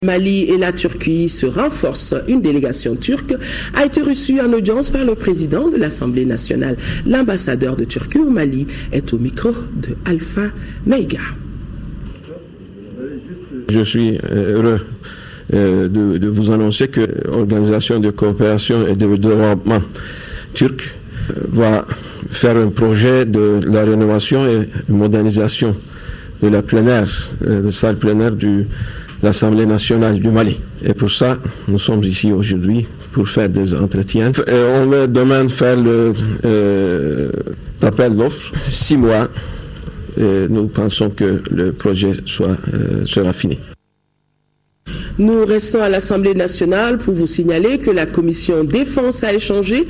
Mali et la Turquie se renforcent. Une délégation turque a été reçue en audience par le président de l'Assemblée nationale. L'ambassadeur de Turquie au Mali est au micro de Alpha Meiga. Je suis heureux de vous annoncer que l'Organisation de coopération et de développement turque va faire un projet de la rénovation et modernisation de la salle plein air de l'Assemblée nationale du Mali. Et pour ça, nous sommes ici aujourd'hui pour faire des entretiens. On va demain faire l'appel d'offres. 6 mois, nous pensons que le projet sera fini. Nous restons à l'Assemblée nationale pour vous signaler que la commission défense a échangé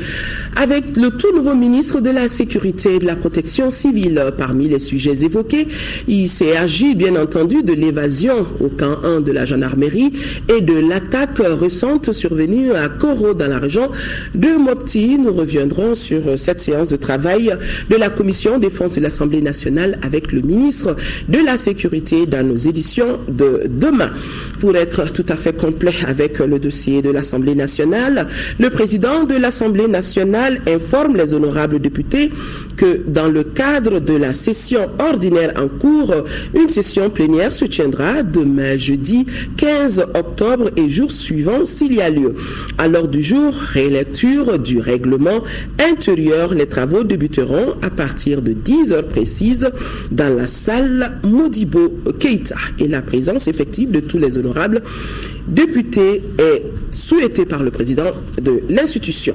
avec le tout nouveau ministre de la Sécurité et de la Protection civile. Parmi les sujets évoqués, il s'est agi bien entendu de l'évasion au camp 1 de la gendarmerie et de l'attaque récente survenue à Koro dans la région de Mopti. Nous reviendrons sur cette séance de travail de la commission défense de l'Assemblée nationale avec le ministre de la Sécurité dans nos éditions de demain. Pour être tout à fait complet avec le dossier de l'Assemblée nationale, le président de l'Assemblée nationale informe les honorables députés que dans le cadre de la session ordinaire en cours, une session plénière se tiendra demain jeudi 15 octobre et jour suivant s'il y a lieu. À l'ordre du jour, rélecture du règlement intérieur. Les travaux débuteront à partir de 10 heures précises dans la salle Modibo Keïta et la présence effective de tous les honorables députés est souhaitée par le président de l'institution.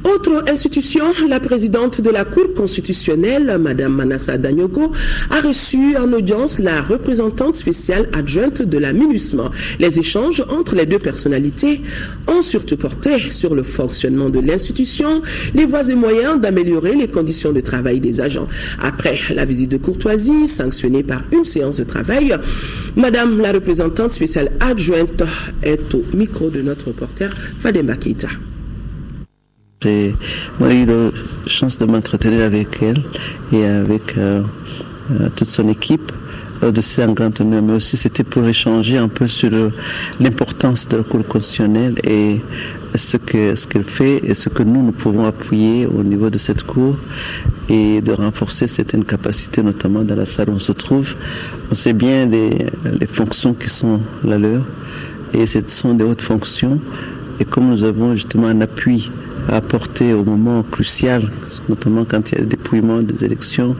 Autre institution, la présidente de la Cour constitutionnelle, Mme Manassa Dagnogo, a reçu en audience la représentante spéciale adjointe de la MINUSMA. Les échanges entre les deux personnalités ont surtout porté sur le fonctionnement de l'institution, les voies et moyens d'améliorer les conditions de travail des agents. Après la visite de courtoisie, sanctionnée par une séance de travail, Mme la représentante spéciale adjointe est au micro de notre reporter Fademba Keita. J'ai eu la chance de m'entretenir avec elle et avec toute son équipe de ces en grand honneur, mais aussi c'était pour échanger un peu sur l'importance de la Cour constitutionnelle et ce qu'elle fait et ce que nous pouvons appuyer au niveau de cette Cour et de renforcer certaines capacités, notamment dans la salle où on se trouve. On sait bien les fonctions qui sont la leur et ce sont des hautes fonctions et comme nous avons justement un appui à apporter au moment crucial, notamment quand il y a le dépouillement des élections,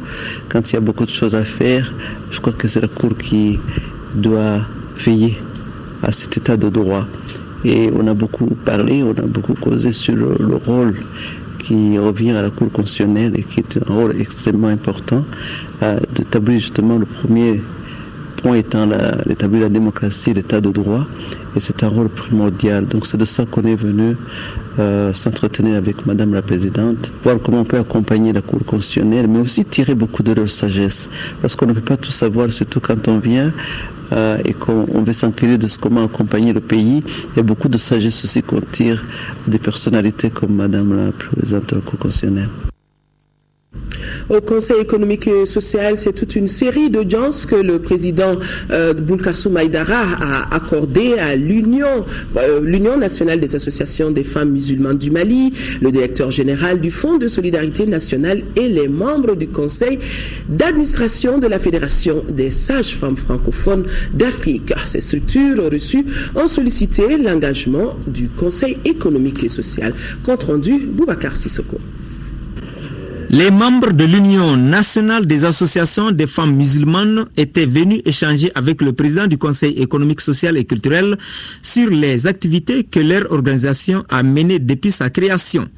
quand il y a beaucoup de choses à faire. Je crois que c'est la Cour qui doit veiller à cet état de droit. Et on a beaucoup parlé, on a beaucoup causé sur le rôle qui revient à la Cour constitutionnelle et qui est un rôle extrêmement important d'établir justement le premier point étant d'établir la démocratie, l'état de droit. Et c'est un rôle primordial. Donc c'est de ça qu'on est venu s'entretenir avec Madame la Présidente, voir comment on peut accompagner la Cour constitutionnelle, mais aussi tirer beaucoup de leur sagesse. Parce qu'on ne peut pas tout savoir, surtout quand on vient et qu'on veut s'enquérir de comment accompagner le pays. Il y a beaucoup de sagesse aussi qu'on tire des personnalités comme Madame la Présidente de la Cour constitutionnelle. Au Conseil économique et social, c'est toute une série d'audiences que le président Bounkassou Maïdara a accordé à l'Union nationale des associations des femmes musulmanes du Mali, le directeur général du Fonds de solidarité nationale et les membres du Conseil d'administration de la Fédération des sages-femmes francophones d'Afrique. Ces structures reçues ont sollicité l'engagement du Conseil économique et social. Compte rendu, Boubacar Sissoko. Les membres de l'Union nationale des associations des femmes musulmanes étaient venus échanger avec le président du Conseil économique, social et culturel sur les activités que leur organisation a menées depuis sa création.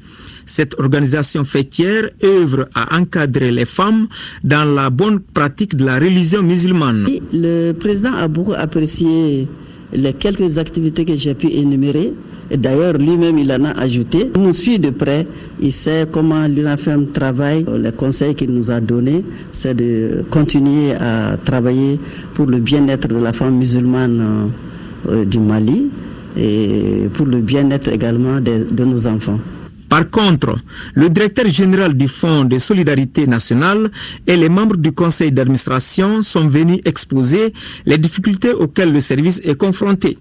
Cette organisation fêtière œuvre à encadrer les femmes dans la bonne pratique de la religion musulmane. Le président a beaucoup apprécié les quelques activités que j'ai pu énumérer. Et d'ailleurs, lui-même, il en a ajouté. Il nous suit de près. Il sait comment l'UNAFEM travaille. Le conseil qu'il nous a donné, c'est de continuer à travailler pour le bien-être de la femme musulmane du Mali et pour le bien-être également de nos enfants. Par contre, le directeur général du Fonds de solidarité nationale et les membres du conseil d'administration sont venus exposer les difficultés auxquelles le service est confronté.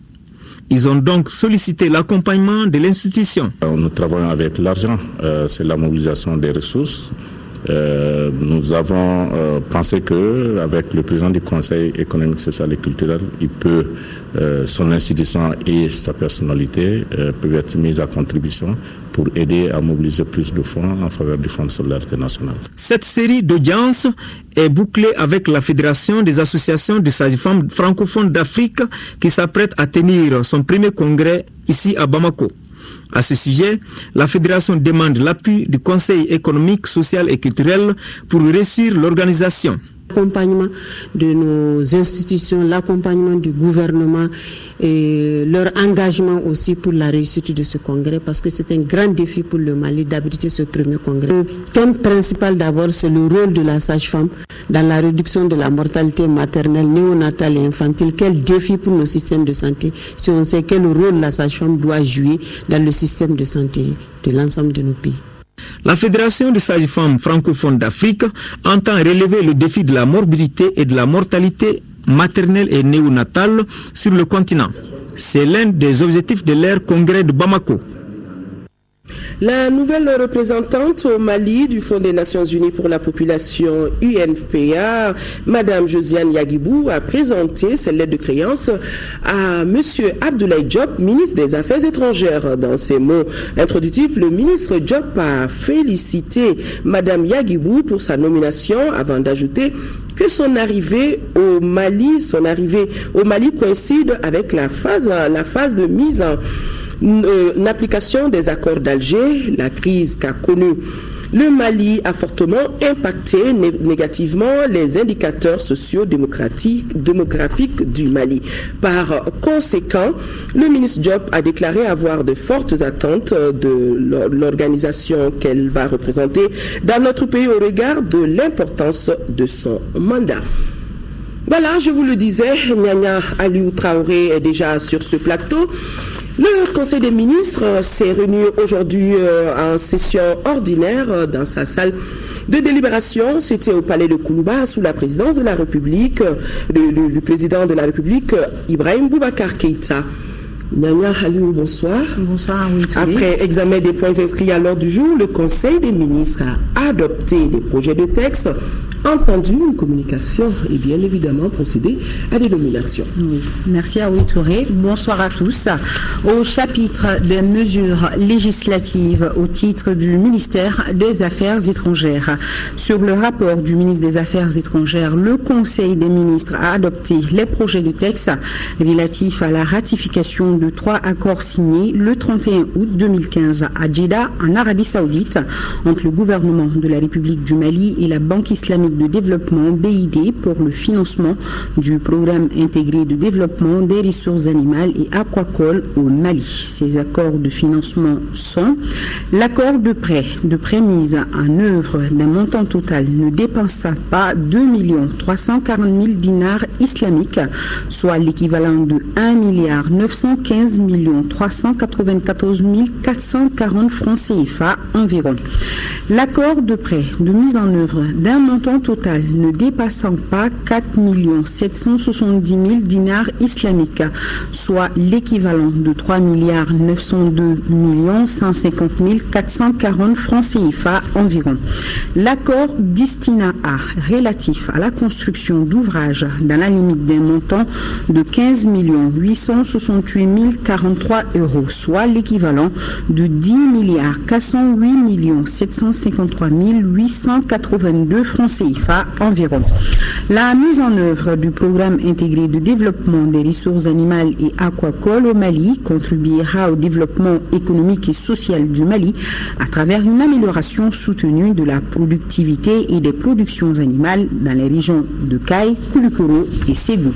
Ils ont donc sollicité l'accompagnement de l'institution. Nous travaillons avec l'argent, c'est la mobilisation des ressources. Nous avons pensé qu'avec le président du Conseil économique, social et culturel, son institution et sa personnalité peuvent être mises à contribution pour aider à mobiliser plus de fonds en faveur du Fonds de solidarité nationale. Cette série d'audiences est bouclée avec la Fédération des associations de sages-femmes francophones d'Afrique qui s'apprête à tenir son premier congrès ici à Bamako. À ce sujet, la Fédération demande l'appui du Conseil économique, social et culturel pour réussir l'organisation. L'accompagnement de nos institutions, l'accompagnement du gouvernement et leur engagement aussi pour la réussite de ce congrès, parce que c'est un grand défi pour le Mali d'abriter ce premier congrès. Le thème principal d'abord, c'est le rôle de la sage-femme dans la réduction de la mortalité maternelle, néonatale et infantile. Quel défi pour nos systèmes de santé si on sait quel rôle la sage-femme doit jouer dans le système de santé de l'ensemble de nos pays. La Fédération des sages-femmes francophones d'Afrique entend relever le défi de la morbidité et de la mortalité maternelle et néonatale sur le continent. C'est l'un des objectifs de leur congrès de Bamako. La nouvelle représentante au Mali du Fonds des Nations Unies pour la population UNFPA, Madame Josiane Yagibou, a présenté ses lettres de créance à Monsieur Abdoulaye Diop, ministre des Affaires étrangères. Dans ses mots introductifs, le ministre Diop a félicité Madame Yagibou pour sa nomination avant d'ajouter que son arrivée au Mali coïncide avec la phase de mise en application des accords d'Alger. La crise qu'a connue le Mali a fortement impacté négativement les indicateurs socio-démographiques du Mali. Par conséquent, le ministre Diop a déclaré avoir de fortes attentes de l'organisation qu'elle va représenter dans notre pays au regard de l'importance de son mandat. Voilà, je vous le disais, Nyanya Aliou Traoré est déjà sur ce plateau. Le Conseil des ministres s'est réuni aujourd'hui en session ordinaire dans sa salle de délibération. C'était au palais de Koulouba sous la présidence de la République, du président de la République, Ibrahim Boubacar Keïta. Nyanya Aliou, bonsoir. Bonsoir, oui. Après examen des points inscrits à l'ordre du jour, le Conseil des ministres a adopté des projets de texte, entendu une communication et bien évidemment procédé à des nominations. Oui. Merci à Aoui Touré. Bonsoir à tous. Au chapitre des mesures législatives au titre du ministère des Affaires étrangères. Sur le rapport du ministre des Affaires étrangères, le Conseil des ministres a adopté les projets de texte relatifs à la ratification de 3 accords signés le 31 août 2015 à Jeddah, en Arabie Saoudite, entre le gouvernement de la République du Mali et la Banque islamique de développement BID pour le financement du programme intégré de développement des ressources animales et aquacoles au Mali. Ces accords de financement sont l'accord de prêt mise en œuvre d'un montant total ne dépassant pas 2 340 000 dinars islamiques, soit l'équivalent de 1 915 394 440 francs CFA environ. L'accord de prêt de mise en œuvre d'un montant total ne dépassant pas 4 770 000 dinars islamiques, soit l'équivalent de 3 902 150 440 francs CFA environ. L'accord Destinat A relatif à la construction d'ouvrages dans la limite d'un montant de 15 868 043 euros, soit l'équivalent de 10 408 753 882 francs CFA environ. La mise en œuvre du programme intégré de développement des ressources animales et aquacoles au Mali contribuera au développement économique et social du Mali à travers une amélioration soutenue de la productivité et des productions animales dans les régions de Kay, Koulikoro et Ségou.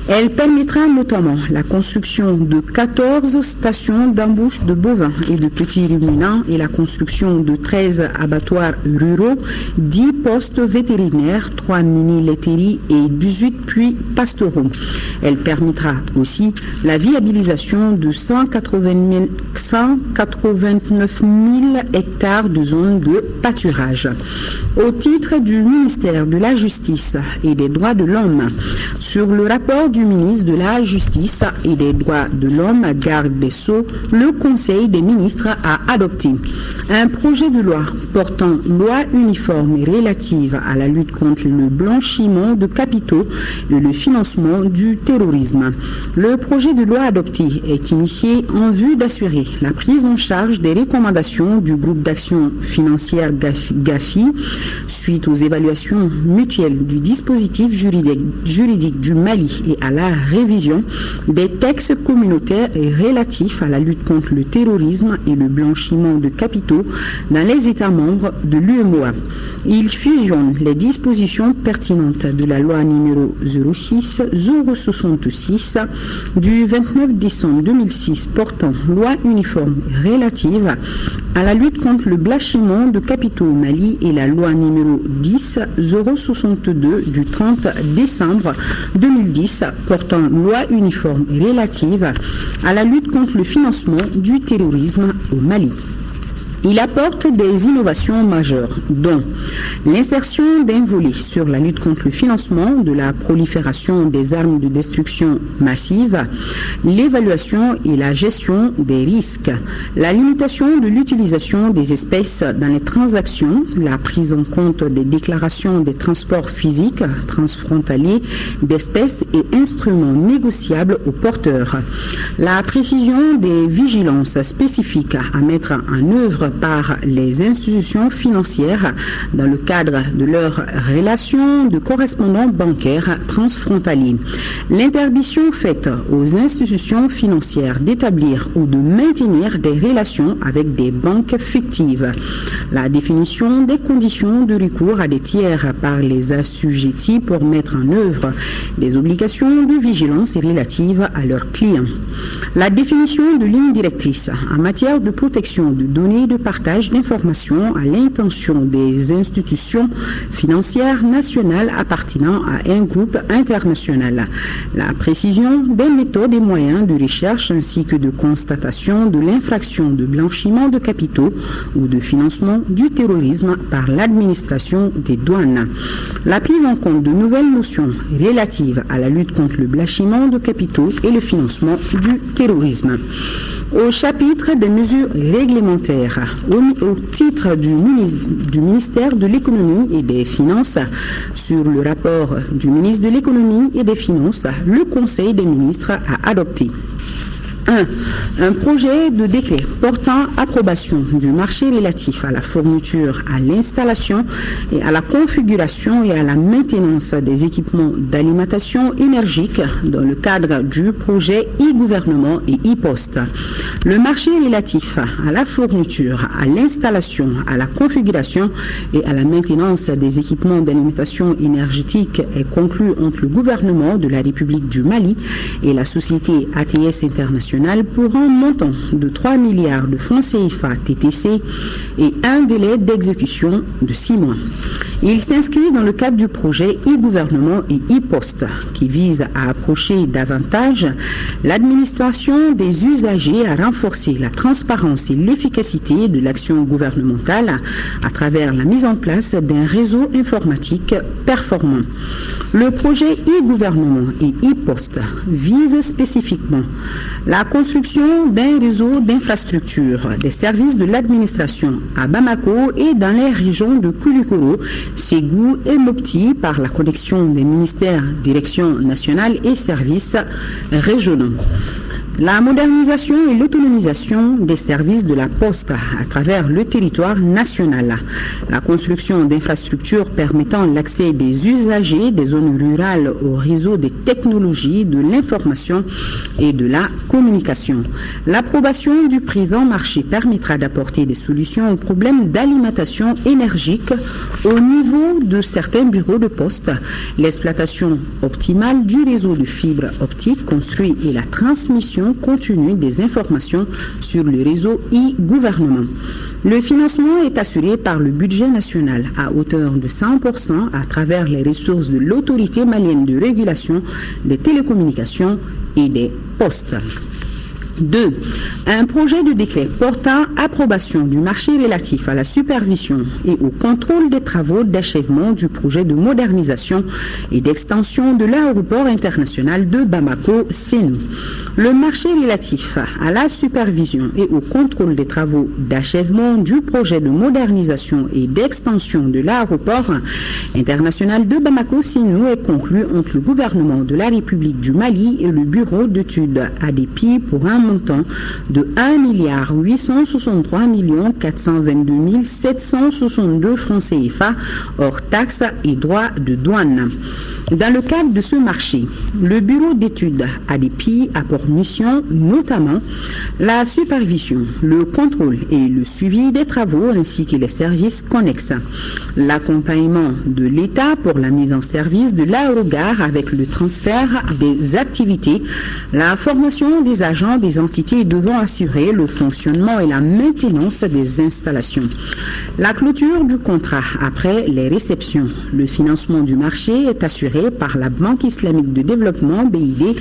Elle permettra notamment la construction de 14 stations d'embauche de bovins et de petits ruminants et la construction de 13 abattoirs ruraux, 10 postes vétérinaires, 3 mini-laiteries et 18 puits pastoraux. Elle permettra aussi la viabilisation de 189 000 hectares de zones de pâturage. Au titre du ministère de la Justice et des Droits de l'Homme, sur le rapport du ministre de la Justice et des Droits de l'Homme, garde des Sceaux, le Conseil des ministres a adopté un projet de loi portant loi uniforme et relative à la lutte contre le blanchiment de capitaux et le financement du terrorisme. Le projet de loi adopté est initié en vue d'assurer la prise en charge des recommandations du groupe d'action financière GAFI suite aux évaluations mutuelles du dispositif juridique du Mali et à la révision des textes communautaires relatifs à la lutte contre le terrorisme et le blanchiment de capitaux dans les États membres de l'UEMOA. Il fusionne les dispositions pertinentes de la loi numéro 06-066 du 29 décembre 2006 portant loi uniforme relative à la lutte contre le blanchiment de capitaux au Mali et la loi numéro 10-062 du 30 décembre 2010 portant loi uniforme relative à la lutte contre le financement du terrorisme au Mali. Il apporte des innovations majeures, dont l'insertion d'un volet sur la lutte contre le financement de la prolifération des armes de destruction massive, l'évaluation et la gestion des risques, la limitation de l'utilisation des espèces dans les transactions, la prise en compte des déclarations des transports physiques transfrontaliers d'espèces et instruments négociables aux porteurs, la précision des vigilances spécifiques à mettre en œuvre par les institutions financières dans le cadre de leurs relations de correspondants bancaires transfrontaliers. L'interdiction faite aux institutions financières d'établir ou de maintenir des relations avec des banques fictives. La définition des conditions de recours à des tiers par les assujettis pour mettre en œuvre des obligations de vigilance relatives à leurs clients. La définition de lignes directrices en matière de protection de données de partage d'informations à l'intention des institutions financières nationales appartenant à un groupe international. La précision des méthodes et moyens de recherche ainsi que de constatation de l'infraction de blanchiment de capitaux ou de financement du terrorisme par l'administration des douanes. La prise en compte de nouvelles notions relatives à la lutte contre le blanchiment de capitaux et le financement du terrorisme. Au chapitre des mesures réglementaires, au titre du ministère de l'économie et des finances, sur le rapport du ministre de l'économie et des finances, le Conseil des ministres a adopté un projet de décret portant approbation du marché relatif à la fourniture, à l'installation et à la configuration et à la maintenance des équipements d'alimentation énergique dans le cadre du projet e-gouvernement et e-poste. Le marché relatif à la fourniture, à l'installation, à la configuration et à la maintenance des équipements d'alimentation énergétique est conclu entre le gouvernement de la République du Mali et la société ATS International pour un montant de 3 milliards de francs CFA TTC et un délai d'exécution de 6 mois. Il s'inscrit dans le cadre du projet e-gouvernement et e-poste qui vise à approcher davantage l'administration des usagers, à renforcer la transparence et l'efficacité de l'action gouvernementale à travers la mise en place d'un réseau informatique performant. Le projet e-gouvernement et e-poste vise spécifiquement la construction d'un réseau d'infrastructures des services de l'administration à Bamako et dans les régions de Koulikoro, Ségou et Mopti par la connexion des ministères, directions nationales et services régionaux. La modernisation et l'autonomisation des services de la Poste à travers le territoire national. La construction d'infrastructures permettant l'accès des usagers des zones rurales au réseau des technologies, de l'information et de la communication. L'approbation du présent marché permettra d'apporter des solutions aux problèmes d'alimentation énergique au niveau de certains bureaux de poste, l'exploitation optimale du réseau de fibres optiques construit et la transmission continue des informations sur le réseau e-gouvernement. Le financement est assuré par le budget national à hauteur de 100% à travers les ressources de l'autorité malienne de régulation des télécommunications et des postes. 2. Un projet de décret portant approbation du marché relatif à la supervision et au contrôle des travaux d'achèvement du projet de modernisation et d'extension de l'aéroport international de Bamako-Sénou. Le marché relatif à la supervision et au contrôle des travaux d'achèvement du projet de modernisation et d'extension de l'aéroport international de Bamako-Sénou est conclu entre le gouvernement de la République du Mali et le bureau d'études ADEPI pour un montant de 1,863,422,762 francs CFA hors taxes et droits de douane. Dans le cadre de ce marché, le bureau d'études ADEPI a pour mission notamment la supervision, le contrôle et le suivi des travaux ainsi que les services connexes, l'accompagnement de l'État pour la mise en service de l'aérogare avec le transfert des activités, la formation des agents des entités devant assurer le fonctionnement et la maintenance des installations, la clôture du contrat après les réceptions. Le financement du marché est assuré par la Banque islamique de développement BID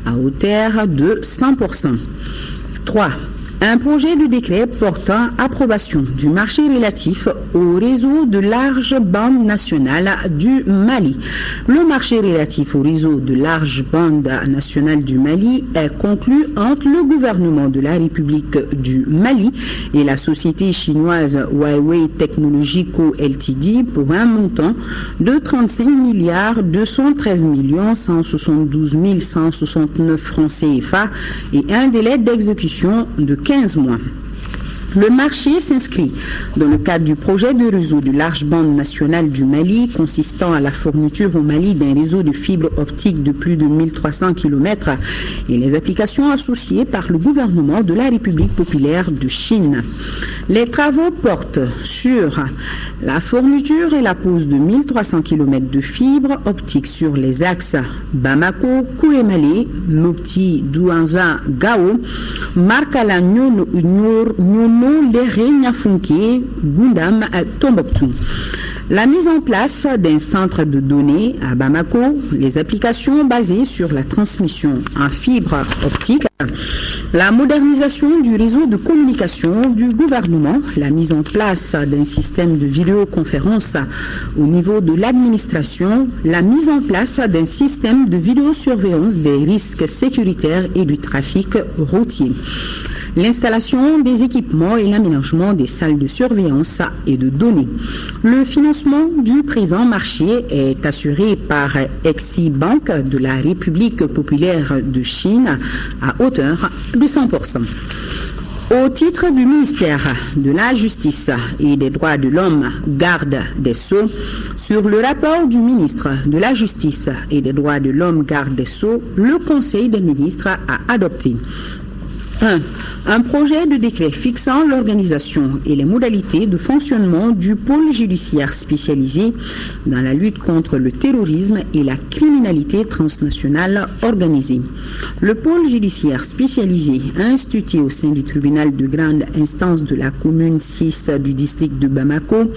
à hauteur de 100%. 3. Un projet de décret portant approbation du marché relatif au réseau de large bande nationale du Mali. Le marché relatif au réseau de large bande nationale du Mali est conclu entre le gouvernement de la République du Mali et la société chinoise Huawei Technology Co Ltd pour un montant de 35,113,172,169 francs CFA et un délai d'exécution de 15 mois. Le marché s'inscrit dans le cadre du projet de réseau de large bande nationale du Mali consistant à la fourniture au Mali d'un réseau de fibres optiques de plus de 1300 km et les applications associées par le gouvernement de la République populaire de Chine. Les travaux portent sur la fourniture et la pose de 1300 km de fibres optiques sur les axes Bamako, Kouemale, Mopti, Douanza, Gao, Markala, Nyono, Léré, Nyafunke, Gundam, Tombouctou. La mise en place d'un centre de données à Bamako, les applications basées sur la transmission en fibre optique, la modernisation du réseau de communication du gouvernement, la mise en place d'un système de vidéoconférence au niveau de l'administration, la mise en place d'un système de vidéosurveillance des risques sécuritaires et du trafic routier, l'installation des équipements et l'aménagement des salles de surveillance et de données. Le financement du présent marché est assuré par Exim Bank de la République populaire de Chine à hauteur de 100%. Au titre du ministère de la Justice et des Droits de l'Homme, garde des Sceaux, sur le rapport du ministre de la Justice et des Droits de l'Homme, garde des Sceaux, le Conseil des ministres a adopté 1. Un projet de décret fixant l'organisation et les modalités de fonctionnement du pôle judiciaire spécialisé dans la lutte contre le terrorisme et la criminalité transnationale organisée. Le pôle judiciaire spécialisé institué au sein du tribunal de grande instance de la commune 6 du district de Bamako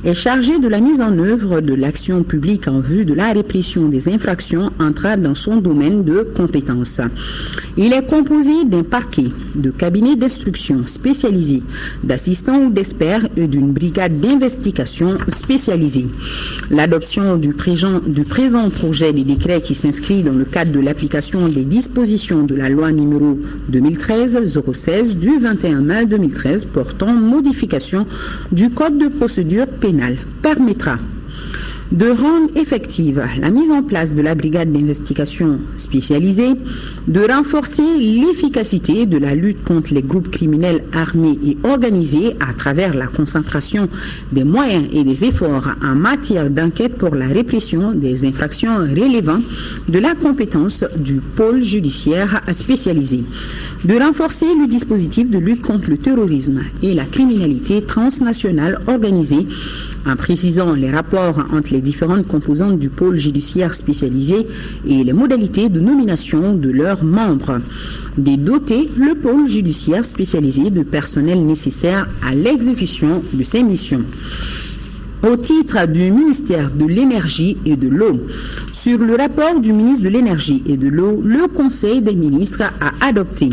est chargé de la mise en œuvre de l'action publique en vue de la répression des infractions entrant dans son domaine de compétence. Il est composé d'un parquet, de cabinets d'instruction spécialisés, d'assistants ou d'experts et d'une brigade d'investigation spécialisée. L'adoption du présent projet de décret qui s'inscrit dans le cadre de l'application des dispositions de la loi numéro 2013-016 du 21 mai 2013 portant modification du code de procédure pénale permettra de rendre effective la mise en place de la brigade d'investigation spécialisée, de renforcer l'efficacité de la lutte contre les groupes criminels armés et organisés à travers la concentration des moyens et des efforts en matière d'enquête pour la répression des infractions relevant de la compétence du pôle judiciaire spécialisé, de renforcer le dispositif de lutte contre le terrorisme et la criminalité transnationale organisée en précisant les rapports entre les différentes composantes du pôle judiciaire spécialisé et les modalités de nomination de leurs membres, de doter le pôle judiciaire spécialisé de personnel nécessaire à l'exécution de ses missions. Au titre du ministère de l'Énergie et de l'Eau, sur le rapport du ministre de l'Énergie et de l'Eau, le Conseil des ministres a adopté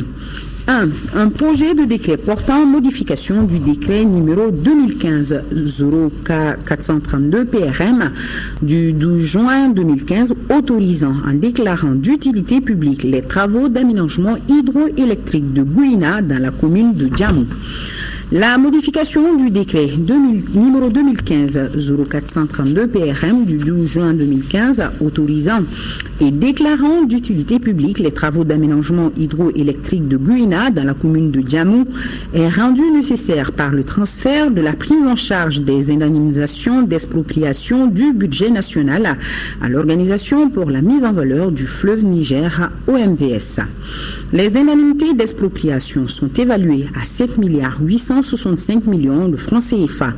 1. Un projet de décret portant modification du décret numéro 2015-0432 PRM du 12 juin 2015 autorisant en déclarant d'utilité publique les travaux d'aménagement hydroélectrique de Gouina dans la commune de Djamou. La modification du décret numéro 2015-0432 PRM du 12 juin 2015 autorisant et déclarant d'utilité publique les travaux d'aménagement hydroélectrique de Gouina dans la commune de Djamou est rendue nécessaire par le transfert de la prise en charge des indemnisations d'expropriation du budget national à l'Organisation pour la mise en valeur du fleuve Niger, OMVS. Les indemnités d'expropriation sont évaluées à 7,865 milliards de francs CFA.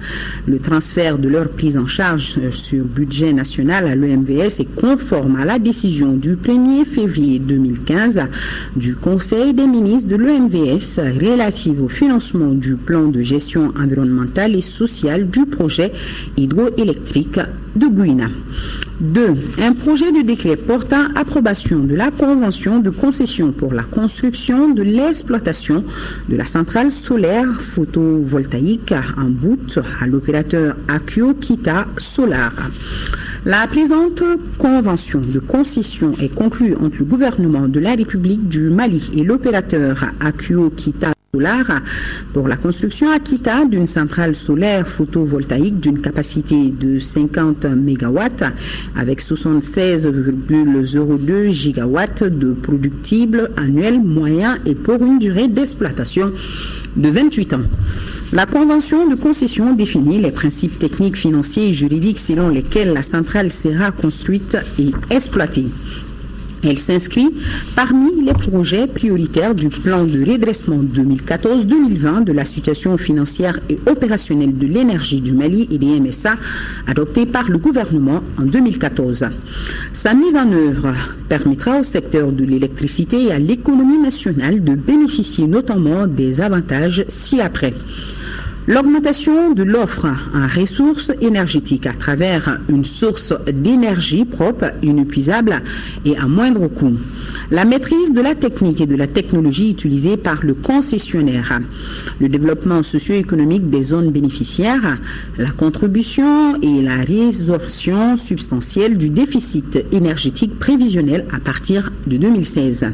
Le transfert de leur prise en charge sur budget national à l'OMVS est conforme à la décision du 1er février 2015 du Conseil des ministres de l'OMVS relative au financement du plan de gestion environnementale et sociale du projet hydroélectrique de Gouina. 2. Un projet de décret portant approbation de la convention de concession pour la construction de l'exploitation de la centrale solaire photovoltaïque en bout à l'opérateur Akio Kita Solar. La présente convention de concession est conclue entre le gouvernement de la République du Mali et l'opérateur Akio Kita Solar pour la construction à Kita d'une centrale solaire photovoltaïque d'une capacité de 50 MW avec 76,02 gigawatts de productible annuel moyen et pour une durée d'exploitation de 28 ans. La convention de concession définit les principes techniques, financiers et juridiques selon lesquels la centrale sera construite et exploitée. Elle s'inscrit parmi les projets prioritaires du plan de redressement 2014-2020 de la situation financière et opérationnelle de l'énergie du Mali et des MSA adopté par le gouvernement en 2014. Sa mise en œuvre permettra au secteur de l'électricité et à l'économie nationale de bénéficier notamment des avantages ci-après. L'augmentation de l'offre en ressources énergétiques à travers une source d'énergie propre, inépuisable et à moindre coût. La maîtrise de la technique et de la technologie utilisée par le concessionnaire. Le développement socio-économique des zones bénéficiaires. La contribution et la résorption substantielle du déficit énergétique prévisionnel à partir de 2016.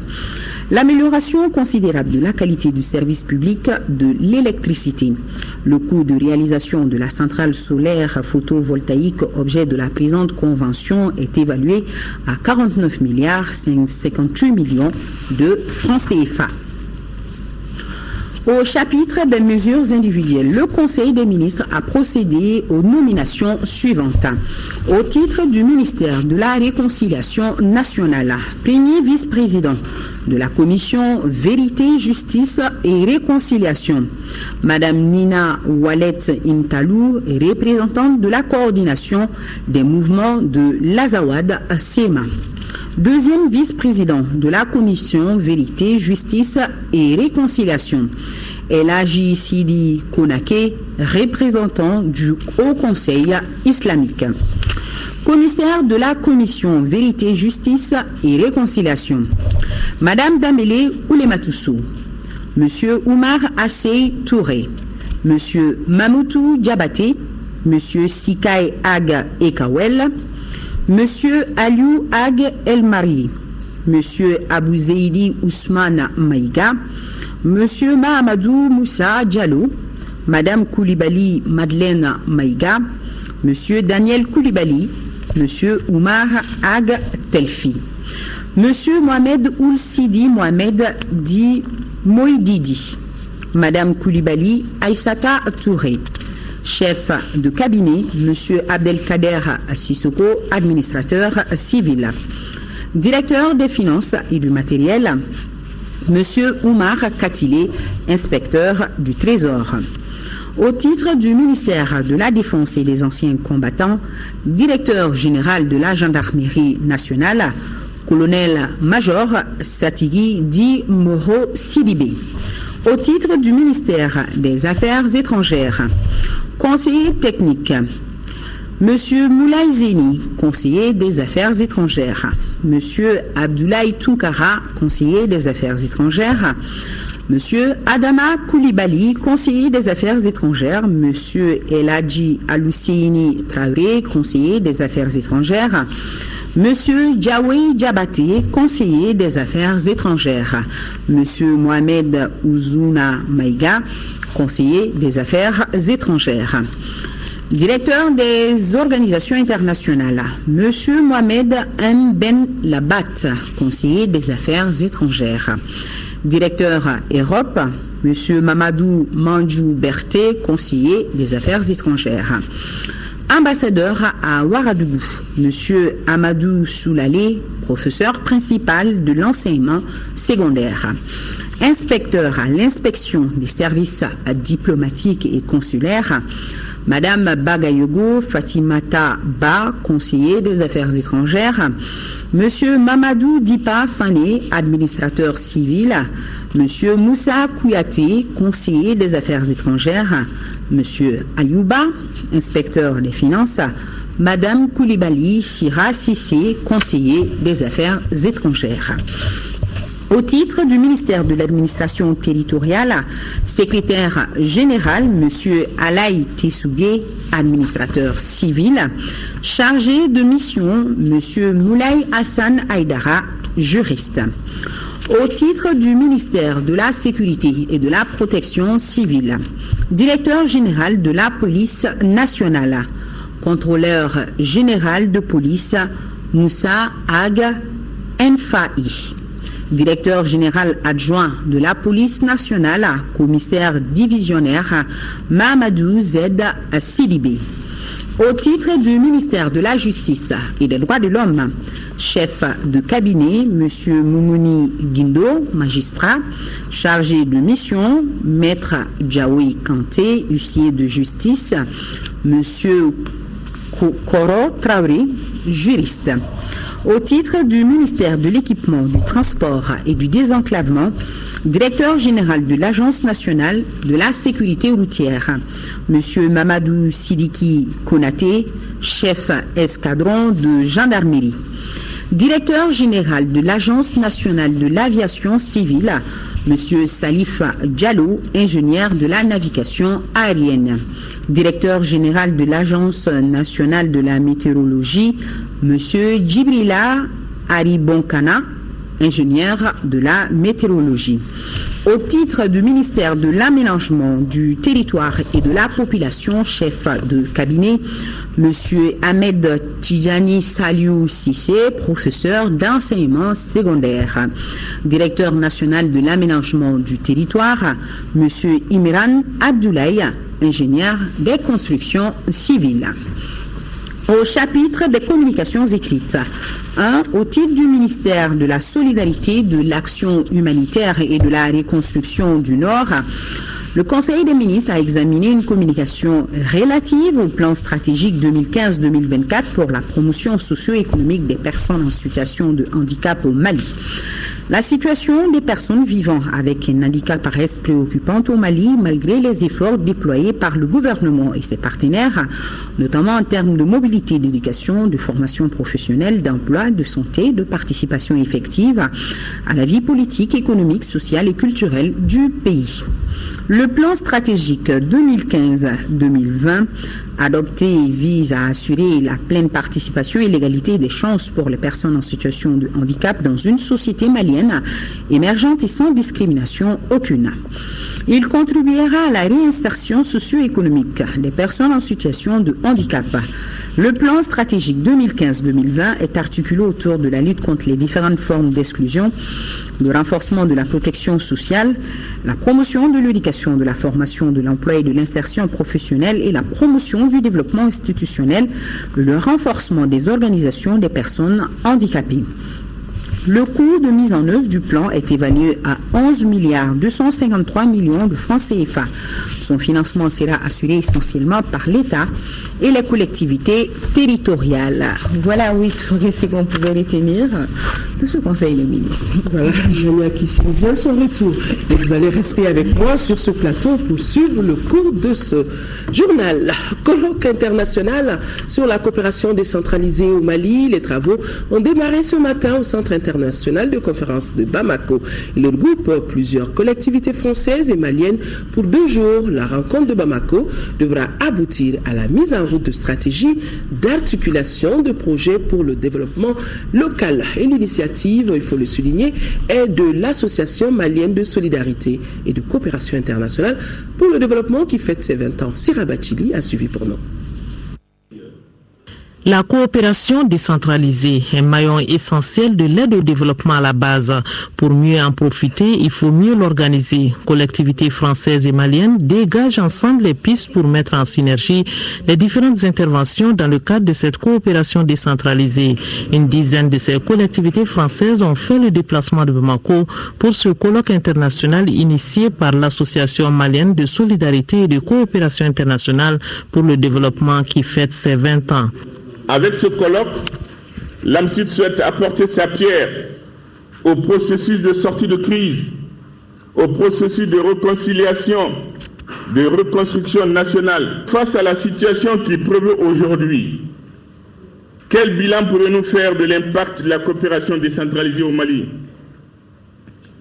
L'amélioration considérable de la qualité du service public de l'électricité. Le coût de réalisation de la centrale solaire photovoltaïque objet de la présente convention est évalué à 49,58 milliards de francs CFA. Au chapitre des mesures individuelles, le Conseil des ministres a procédé aux nominations suivantes. Au titre du ministère de la Réconciliation nationale, premier vice-président de la commission Vérité, Justice et Réconciliation, Madame Nina Wallet Intalou, représentante de la coordination des mouvements de l'Azawad SEMA. Deuxième vice-président de la commission Vérité, Justice et Réconciliation, Elhaji Sidi Konake, représentant du Haut Conseil islamique. Commissaire de la commission Vérité, Justice et Réconciliation, Madame Damele Oulematoussou, Monsieur Oumar Assey Touré, Monsieur Mamoutou Diabaté, Monsieur Sikaï Ag Ekawel, Monsieur Aliou Ag El-Mari, Monsieur Abou Zeidi Ousmane Maïga, Monsieur Mahamadou Moussa Diallo, Madame Koulibaly Madeleine Maïga, Monsieur Daniel Koulibaly, M. Oumar Ag Telfi. M. Mohamed Ould Sidi Mohamed Di Moïdidi. Madame Koulibaly Aïssata Touré. Chef de cabinet, M. Abdelkader Sissoko, administrateur civil. Directeur des finances et du matériel, M. Oumar Katile, inspecteur du Trésor. Au titre du ministère de la Défense et des anciens combattants, directeur général de la Gendarmerie nationale, colonel-major Satigui Di Moro Sidibé. Au titre du ministère des Affaires étrangères, conseiller technique, M. Moulay Zeni, conseiller des Affaires étrangères, M. Abdoulaye Tounkara, conseiller des Affaires étrangères, M. Adama Koulibaly, conseiller des Affaires étrangères, M. Eladji Alusseini Traoré, conseiller des Affaires étrangères, M. Djaoui Djabaté, conseiller des Affaires étrangères, M. Mohamed Ouzouna Maïga, conseiller des Affaires étrangères. Directeur des organisations internationales, M. Mohamed M. Ben Labat, conseiller des Affaires étrangères. Directeur Europe, M. Mamadou Mandjou Berté, conseiller des Affaires étrangères. Ambassadeur à Ouagadougou, M. Amadou Soulalé, professeur principal de l'enseignement secondaire. Inspecteur à l'inspection des services diplomatiques et consulaires, Madame Bagayogo Fatimata Ba, conseiller des Affaires étrangères, Monsieur Mamadou Dipa Fane, administrateur civil, Monsieur Moussa Kouyaté, conseiller des Affaires étrangères, Monsieur Ayouba, inspecteur des finances, Madame Koulibaly Sira Sissé, conseiller des Affaires étrangères. Au titre du ministère de l'administration territoriale, secrétaire général, M. Alaï Tessougué, administrateur civil, chargé de mission, M. Moulay Hassan Aïdara, juriste. Au titre du ministère de la Sécurité et de la Protection civile, directeur général de la police nationale, contrôleur général de police, Moussa Ag Nfaï. Directeur général adjoint de la police nationale, commissaire divisionnaire, Mamadou Z. Sidibé. Au titre du ministère de la Justice et des Droits de l'Homme, chef de cabinet, M. Moumouni Guindo, magistrat, chargé de mission, Maître Djaoui Kanté, huissier de justice, M. Koro Traoré, juriste. Au titre du ministère de l'Équipement, du Transport et du Désenclavement, directeur général de l'Agence nationale de la sécurité routière, M. Mamadou Sidiki Konaté, chef escadron de gendarmerie. Directeur général de l'Agence nationale de l'aviation civile, M. Salif Diallo, ingénieur de la navigation aérienne. Directeur général de l'Agence nationale de la météorologie, M. Djibrila Aribonkana, ingénieur de la météorologie. Au titre du ministère de l'Aménagement du territoire et de la population, chef de cabinet, M. Ahmed Tidjani Saliou Sissé, professeur d'enseignement secondaire. Directeur national de l'aménagement du territoire, M. Imran Abdoulaye, ingénieur des constructions civiles. Au chapitre des communications écrites, 1. Au titre du ministère de la Solidarité, de l'Action humanitaire et de la reconstruction du Nord, le Conseil des ministres a examiné une communication relative au plan stratégique 2015-2024 pour la promotion socio-économique des personnes en situation de handicap au Mali. La situation des personnes vivant avec un handicap reste préoccupante au Mali malgré les efforts déployés par le gouvernement et ses partenaires, notamment en termes de mobilité, d'éducation, de formation professionnelle, d'emploi, de santé, de participation effective à la vie politique, économique, sociale et culturelle du pays. Le plan stratégique 2015-2020 adopté vise à assurer la pleine participation et l'égalité des chances pour les personnes en situation de handicap dans une société malienne émergente et sans discrimination aucune. Il contribuera à la réinsertion socio-économique des personnes en situation de handicap, Le plan stratégique 2015-2020 est articulé autour de la lutte contre les différentes formes d'exclusion, le renforcement de la protection sociale, la promotion de l'éducation, de la formation, de l'emploi et de l'insertion professionnelle et la promotion du développement institutionnel, le renforcement des organisations des personnes handicapées. Le coût de mise en œuvre du plan est évalué à 11,253 milliards de francs CFA. Son financement sera assuré essentiellement par l'État et les collectivités territoriales. Voilà, oui, ce qu'on pouvait retenir de ce Conseil des ministres. Voilà, Jania qui signe bien son retour. Et vous allez rester avec moi sur ce plateau pour suivre le cours de ce journal. Colloque international sur la coopération décentralisée au Mali. Les travaux ont démarré ce matin au Centre international de conférence de Bamako. Il regroupe plusieurs collectivités françaises et maliennes pour 2 jours. La rencontre de Bamako devra aboutir à la mise en route de stratégies d'articulation de projets pour le développement local. Et l'initiative, il faut le souligner, est de l'Association malienne de solidarité et de coopération internationale pour le développement qui fête ses 20 ans. Sira Bachili a suivi pour nous. La coopération décentralisée est un maillon essentiel de l'aide au développement à la base. Pour mieux en profiter, il faut mieux l'organiser. Collectivités françaises et maliennes dégagent ensemble les pistes pour mettre en synergie les différentes interventions dans le cadre de cette coopération décentralisée. Une dizaine de ces collectivités françaises ont fait le déplacement de Bamako pour ce colloque international initié par l'Association malienne de solidarité et de coopération internationale pour le développement qui fête ses 20 ans. Avec ce colloque, l'AMSID souhaite apporter sa pierre au processus de sortie de crise, au processus de réconciliation, de reconstruction nationale. Face à la situation qui prévaut aujourd'hui, quel bilan pourrions-nous faire de l'impact de la coopération décentralisée au Mali?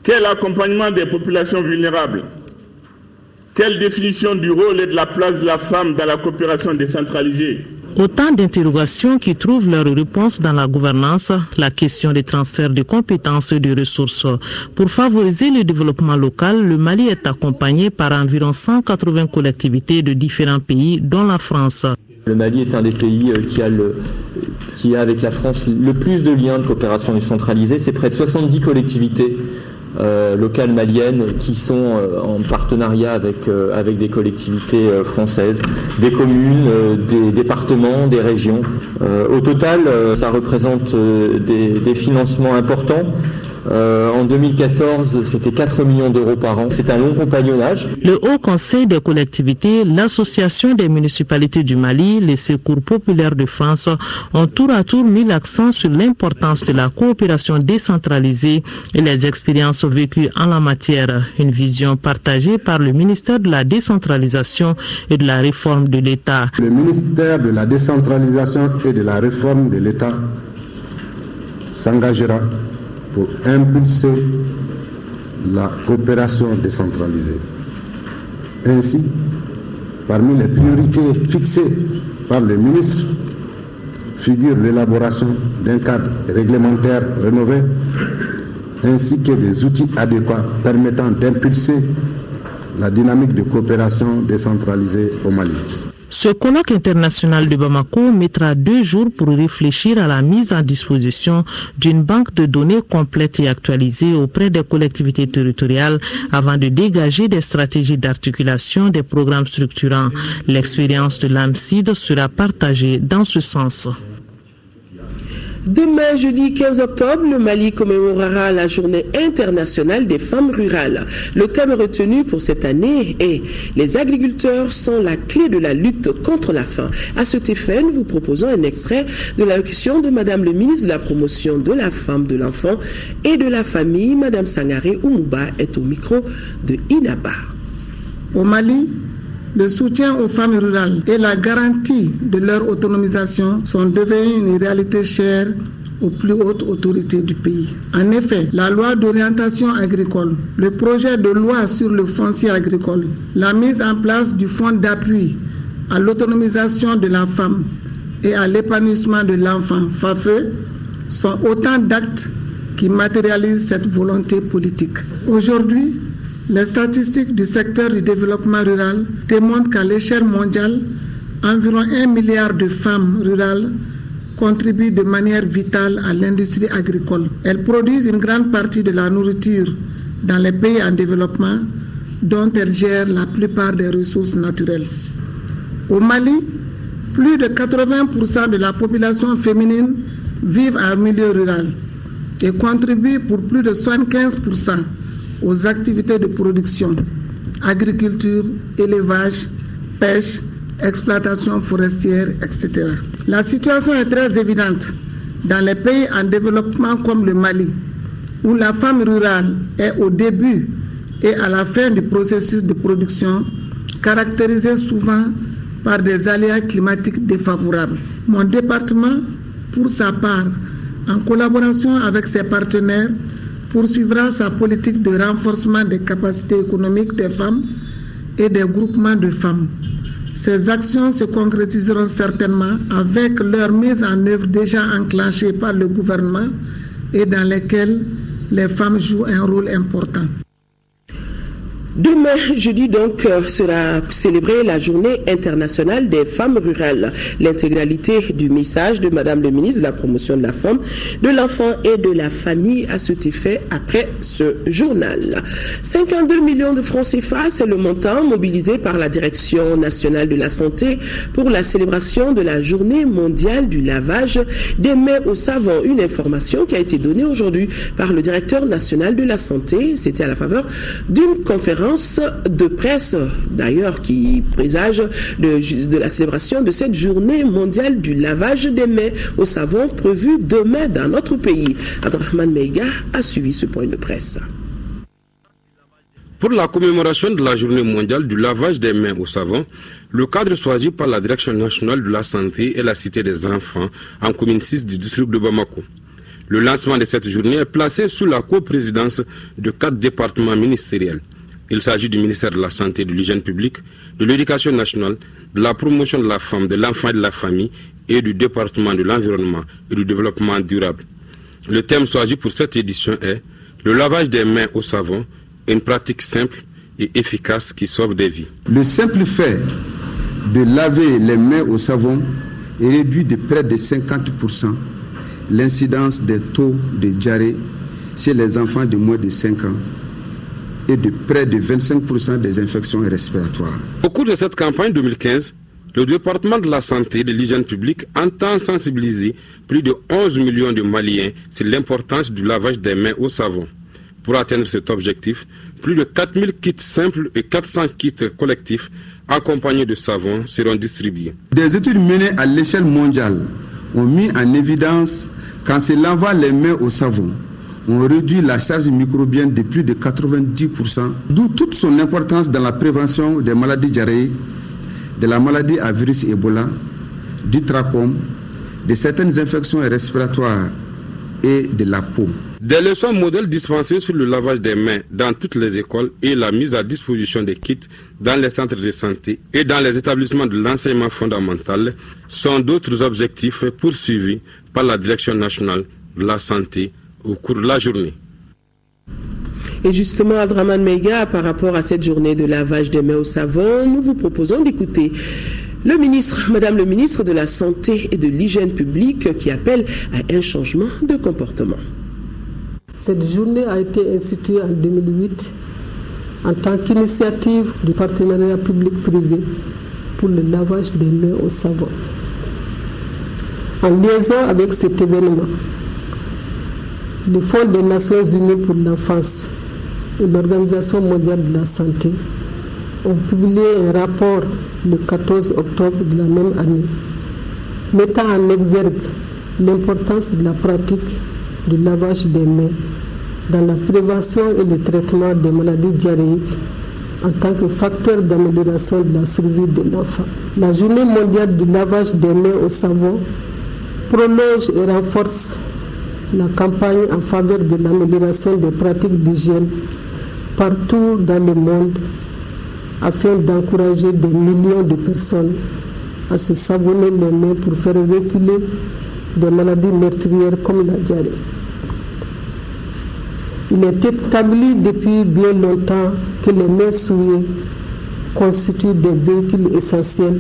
Quel accompagnement des populations vulnérables? Quelle définition du rôle et de la place de la femme dans la coopération décentralisée? Autant d'interrogations qui trouvent leur réponse dans la gouvernance, la question des transferts de compétences et de ressources. Pour favoriser le développement local, le Mali est accompagné par environ 180 collectivités de différents pays, dont la France. Le Mali est un des pays qui a avec la France le plus de liens de coopération décentralisée. C'est près de 70 collectivités locales maliennes qui sont en partenariat avec des collectivités françaises, des communes, des départements, des régions. Au total, ça représente des financements importants. En 2014, c'était 4 millions d'euros par an. C'est un long compagnonnage. Le Haut Conseil des collectivités, l'Association des municipalités du Mali, les Secours populaires de France ont tour à tour mis l'accent sur l'importance de la coopération décentralisée et les expériences vécues en la matière. Une vision partagée par le ministère de la décentralisation et de la réforme de l'État. Le ministère de la décentralisation et de la réforme de l'État s'engagera pour impulser la coopération décentralisée. Ainsi, parmi les priorités fixées par le ministre figure l'élaboration d'un cadre réglementaire rénové ainsi que des outils adéquats permettant d'impulser la dynamique de coopération décentralisée au Mali. Ce colloque international de Bamako mettra 2 jours pour réfléchir à la mise en disposition d'une banque de données complète et actualisée auprès des collectivités territoriales avant de dégager des stratégies d'articulation des programmes structurants. L'expérience de l'AMSID sera partagée dans ce sens. Demain, jeudi 15 octobre, le Mali commémorera la journée internationale des femmes rurales. Le thème retenu pour cette année est « Les agriculteurs sont la clé de la lutte contre la faim ». À cet effet, nous vous proposons un extrait de l'allocution de Madame le ministre de la Promotion de la Femme, de l'Enfant et de la Famille. Madame Sangaré Oumouba est au micro de Inaba. Au Mali, le soutien aux femmes rurales et la garantie de leur autonomisation sont devenus une réalité chère aux plus hautes autorités du pays. En effet, la loi d'orientation agricole, le projet de loi sur le foncier agricole, la mise en place du fonds d'appui à l'autonomisation de la femme et à l'épanouissement de l'enfant, FAFE, sont autant d'actes qui matérialisent cette volonté politique. Aujourd'hui, les statistiques du secteur du développement rural démontrent qu'à l'échelle mondiale, environ 1 milliard de femmes rurales contribuent de manière vitale à l'industrie agricole. Elles produisent une grande partie de la nourriture dans les pays en développement, dont elles gèrent la plupart des ressources naturelles. Au Mali, plus de 80% de la population féminine vivent en milieu rural et contribuent pour plus de 75% aux activités de production, agriculture, élevage, pêche, exploitation forestière, etc. La situation est très évidente dans les pays en développement comme le Mali, où la femme rurale est au début et à la fin du processus de production, caractérisée souvent par des aléas climatiques défavorables. Mon département, pour sa part, en collaboration avec ses partenaires, poursuivra sa politique de renforcement des capacités économiques des femmes et des groupements de femmes. Ces actions se concrétiseront certainement avec leur mise en œuvre déjà enclenchée par le gouvernement et dans lesquelles les femmes jouent un rôle important. Demain, jeudi donc, sera célébrée la journée internationale des femmes rurales. L'intégralité du message de Madame le ministre de la promotion de la femme, de l'enfant et de la famille à cet effet après ce journal. 52 millions de francs CFA, c'est le montant mobilisé par la Direction nationale de la santé pour la célébration de la journée mondiale du lavage des mains au savon. Une information qui a été donnée aujourd'hui par le directeur national de la santé. C'était à la faveur d'une conférence de presse, d'ailleurs, qui présage de la célébration de cette journée mondiale du lavage des mains au savon prévue demain dans notre pays. Abdrahman Meiga a suivi ce point de presse. Pour la commémoration de la journée mondiale du lavage des mains au savon, le cadre choisi par la Direction nationale de la santé est la Cité des enfants en commune 6 du district de Bamako. Le lancement de cette journée est placé sous la coprésidence de 4 départements ministériels. Il s'agit du ministère de la Santé et de l'Hygiène publique, de l'Éducation nationale, de la promotion de la femme, de l'enfant et de la famille et du département de l'environnement et du développement durable. Le thème choisi pour cette édition est « Le lavage des mains au savon, une pratique simple et efficace qui sauve des vies ». Le simple fait de laver les mains au savon réduit de près de 50% l'incidence des taux de diarrhée chez les enfants de moins de 5 ans et de près de 25% des infections respiratoires. Au cours de cette campagne 2015, le département de la santé et de l'hygiène publique entend sensibiliser plus de 11 millions de Maliens sur l'importance du lavage des mains au savon. Pour atteindre cet objectif, plus de 4000 kits simples et 400 kits collectifs accompagnés de savon seront distribués. Des études menées à l'échelle mondiale ont mis en évidence qu'en se lavant les mains au savon, on réduit la charge microbienne de plus de 90%, d'où toute son importance dans la prévention des maladies diarrhéiques, de la maladie à virus Ebola, du trachome, de certaines infections respiratoires et de la peau. Des leçons modèles dispensées sur le lavage des mains dans toutes les écoles et la mise à disposition des kits dans les centres de santé et dans les établissements de l'enseignement fondamental sont d'autres objectifs poursuivis par la Direction nationale de la santé au cours de la journée. Et justement, Abdrahman Meiga, par rapport à cette journée de lavage des mains au savon, nous vous proposons d'écouter Madame le ministre de la Santé et de l'Hygiène publique qui appelle à un changement de comportement. Cette journée a été instituée en 2008 en tant qu'initiative du partenariat public-privé pour le lavage des mains au savon. En liaison avec cet événement, le Fonds des Nations Unies pour l'enfance et l'Organisation mondiale de la santé ont publié un rapport le 14 octobre de la même année, mettant en exergue l'importance de la pratique du lavage des mains dans la prévention et le traitement des maladies diarrhéiques en tant que facteur d'amélioration de la survie de l'enfant. La journée mondiale du lavage des mains au savon prolonge et renforce la campagne en faveur de l'amélioration des pratiques d'hygiène partout dans le monde afin d'encourager des millions de personnes à se savonner les mains pour faire reculer des maladies meurtrières comme la diarrhée. Il est établi depuis bien longtemps que les mains souillées constituent des véhicules essentiels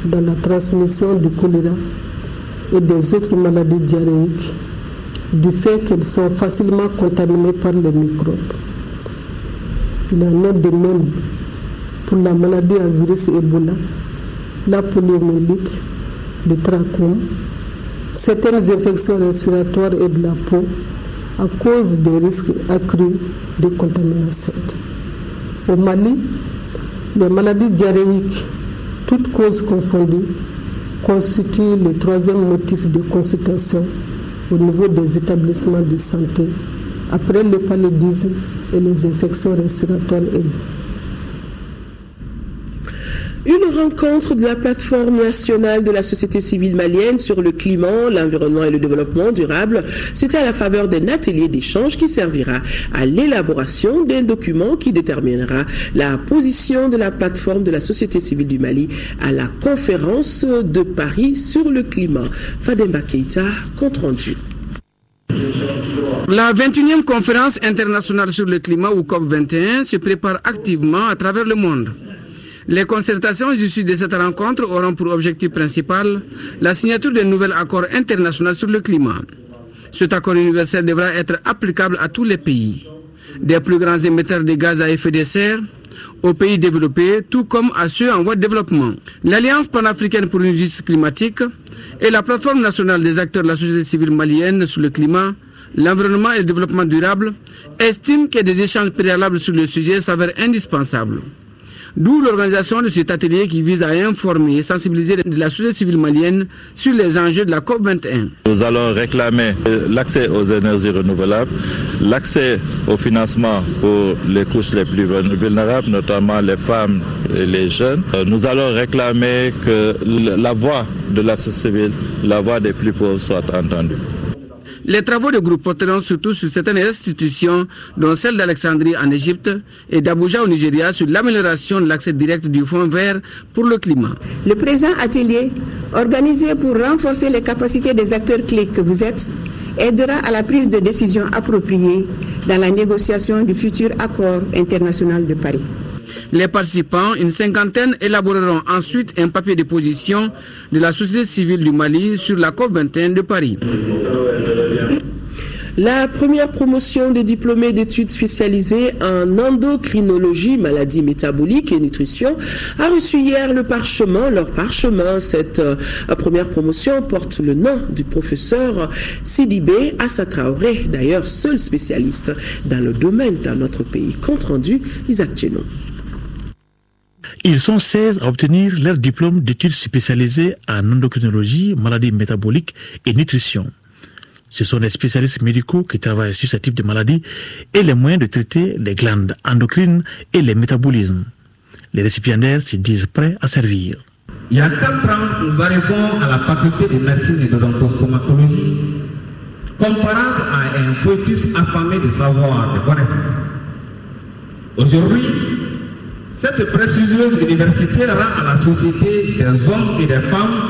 dans la transmission du choléra et des autres maladies diarrhéiques du fait qu'elles sont facilement contaminées par les microbes. Il en est de même pour la maladie à virus Ebola, la poliomyélite, le trachome, certaines infections respiratoires et de la peau à cause des risques accrus de contamination. Au Mali, les maladies diarrhéiques, toutes causes confondues, constituent le troisième motif de consultation au niveau des établissements de santé, après le paludisme et les infections respiratoires aiguës. Une rencontre de la plateforme nationale de la société civile malienne sur le climat, l'environnement et le développement durable, c'était à la faveur d'un atelier d'échange qui servira à l'élaboration d'un document qui déterminera la position de la plateforme de la société civile du Mali à la conférence de Paris sur le climat. Fademba Keïta, compte rendu. La 21e conférence internationale sur le climat ou COP21 se prépare activement à travers le monde. Les concertations issues de cette rencontre auront pour objectif principal la signature d'un nouvel accord international sur le climat. Cet accord universel devra être applicable à tous les pays, des plus grands émetteurs de gaz à effet de serre aux pays développés, tout comme à ceux en voie de développement. L'Alliance panafricaine pour une justice climatique et la plateforme nationale des acteurs de la société civile malienne sur le climat, l'environnement et le développement durable estiment que des échanges préalables sur le sujet s'avèrent indispensables. D'où l'organisation de cet atelier qui vise à informer et sensibiliser la société civile malienne sur les enjeux de la COP21. Nous allons réclamer l'accès aux énergies renouvelables, l'accès au financement pour les couches les plus vulnérables, notamment les femmes et les jeunes. Nous allons réclamer que la voix de la société civile, la voix des plus pauvres soit entendue. Les travaux de groupe porteront surtout sur certaines institutions, dont celle d'Alexandrie en Égypte et d'Abuja au Nigeria, sur l'amélioration de l'accès direct du Fonds vert pour le climat. Le présent atelier, organisé pour renforcer les capacités des acteurs clés que vous êtes, aidera à la prise de décisions appropriées dans la négociation du futur accord international de Paris. Les participants, une cinquantaine, élaboreront ensuite un papier de position de la société civile du Mali sur la COP21 de Paris. La première promotion des diplômés d'études spécialisées en endocrinologie, maladies métaboliques et nutrition a reçu hier leur parchemin. Cette première promotion porte le nom du professeur Sidibé Assa Traoré, d'ailleurs seul spécialiste dans le domaine dans notre pays. Compte rendu, Isaac Tchenou. Ils sont 16 à obtenir leur diplôme d'études spécialisées en endocrinologie, maladies métaboliques et nutrition. Ce sont les spécialistes médicaux qui travaillent sur ce type de maladie et les moyens de traiter les glandes endocrines et les métabolismes. Les récipiendaires se disent prêts à servir. Il y a 4 ans, nous arrivons à la faculté de médecine et d'odontostomatologie, comparable à un fœtus affamé de savoir, de connaissances. Aujourd'hui, cette prestigieuse université rend à la société des hommes et des femmes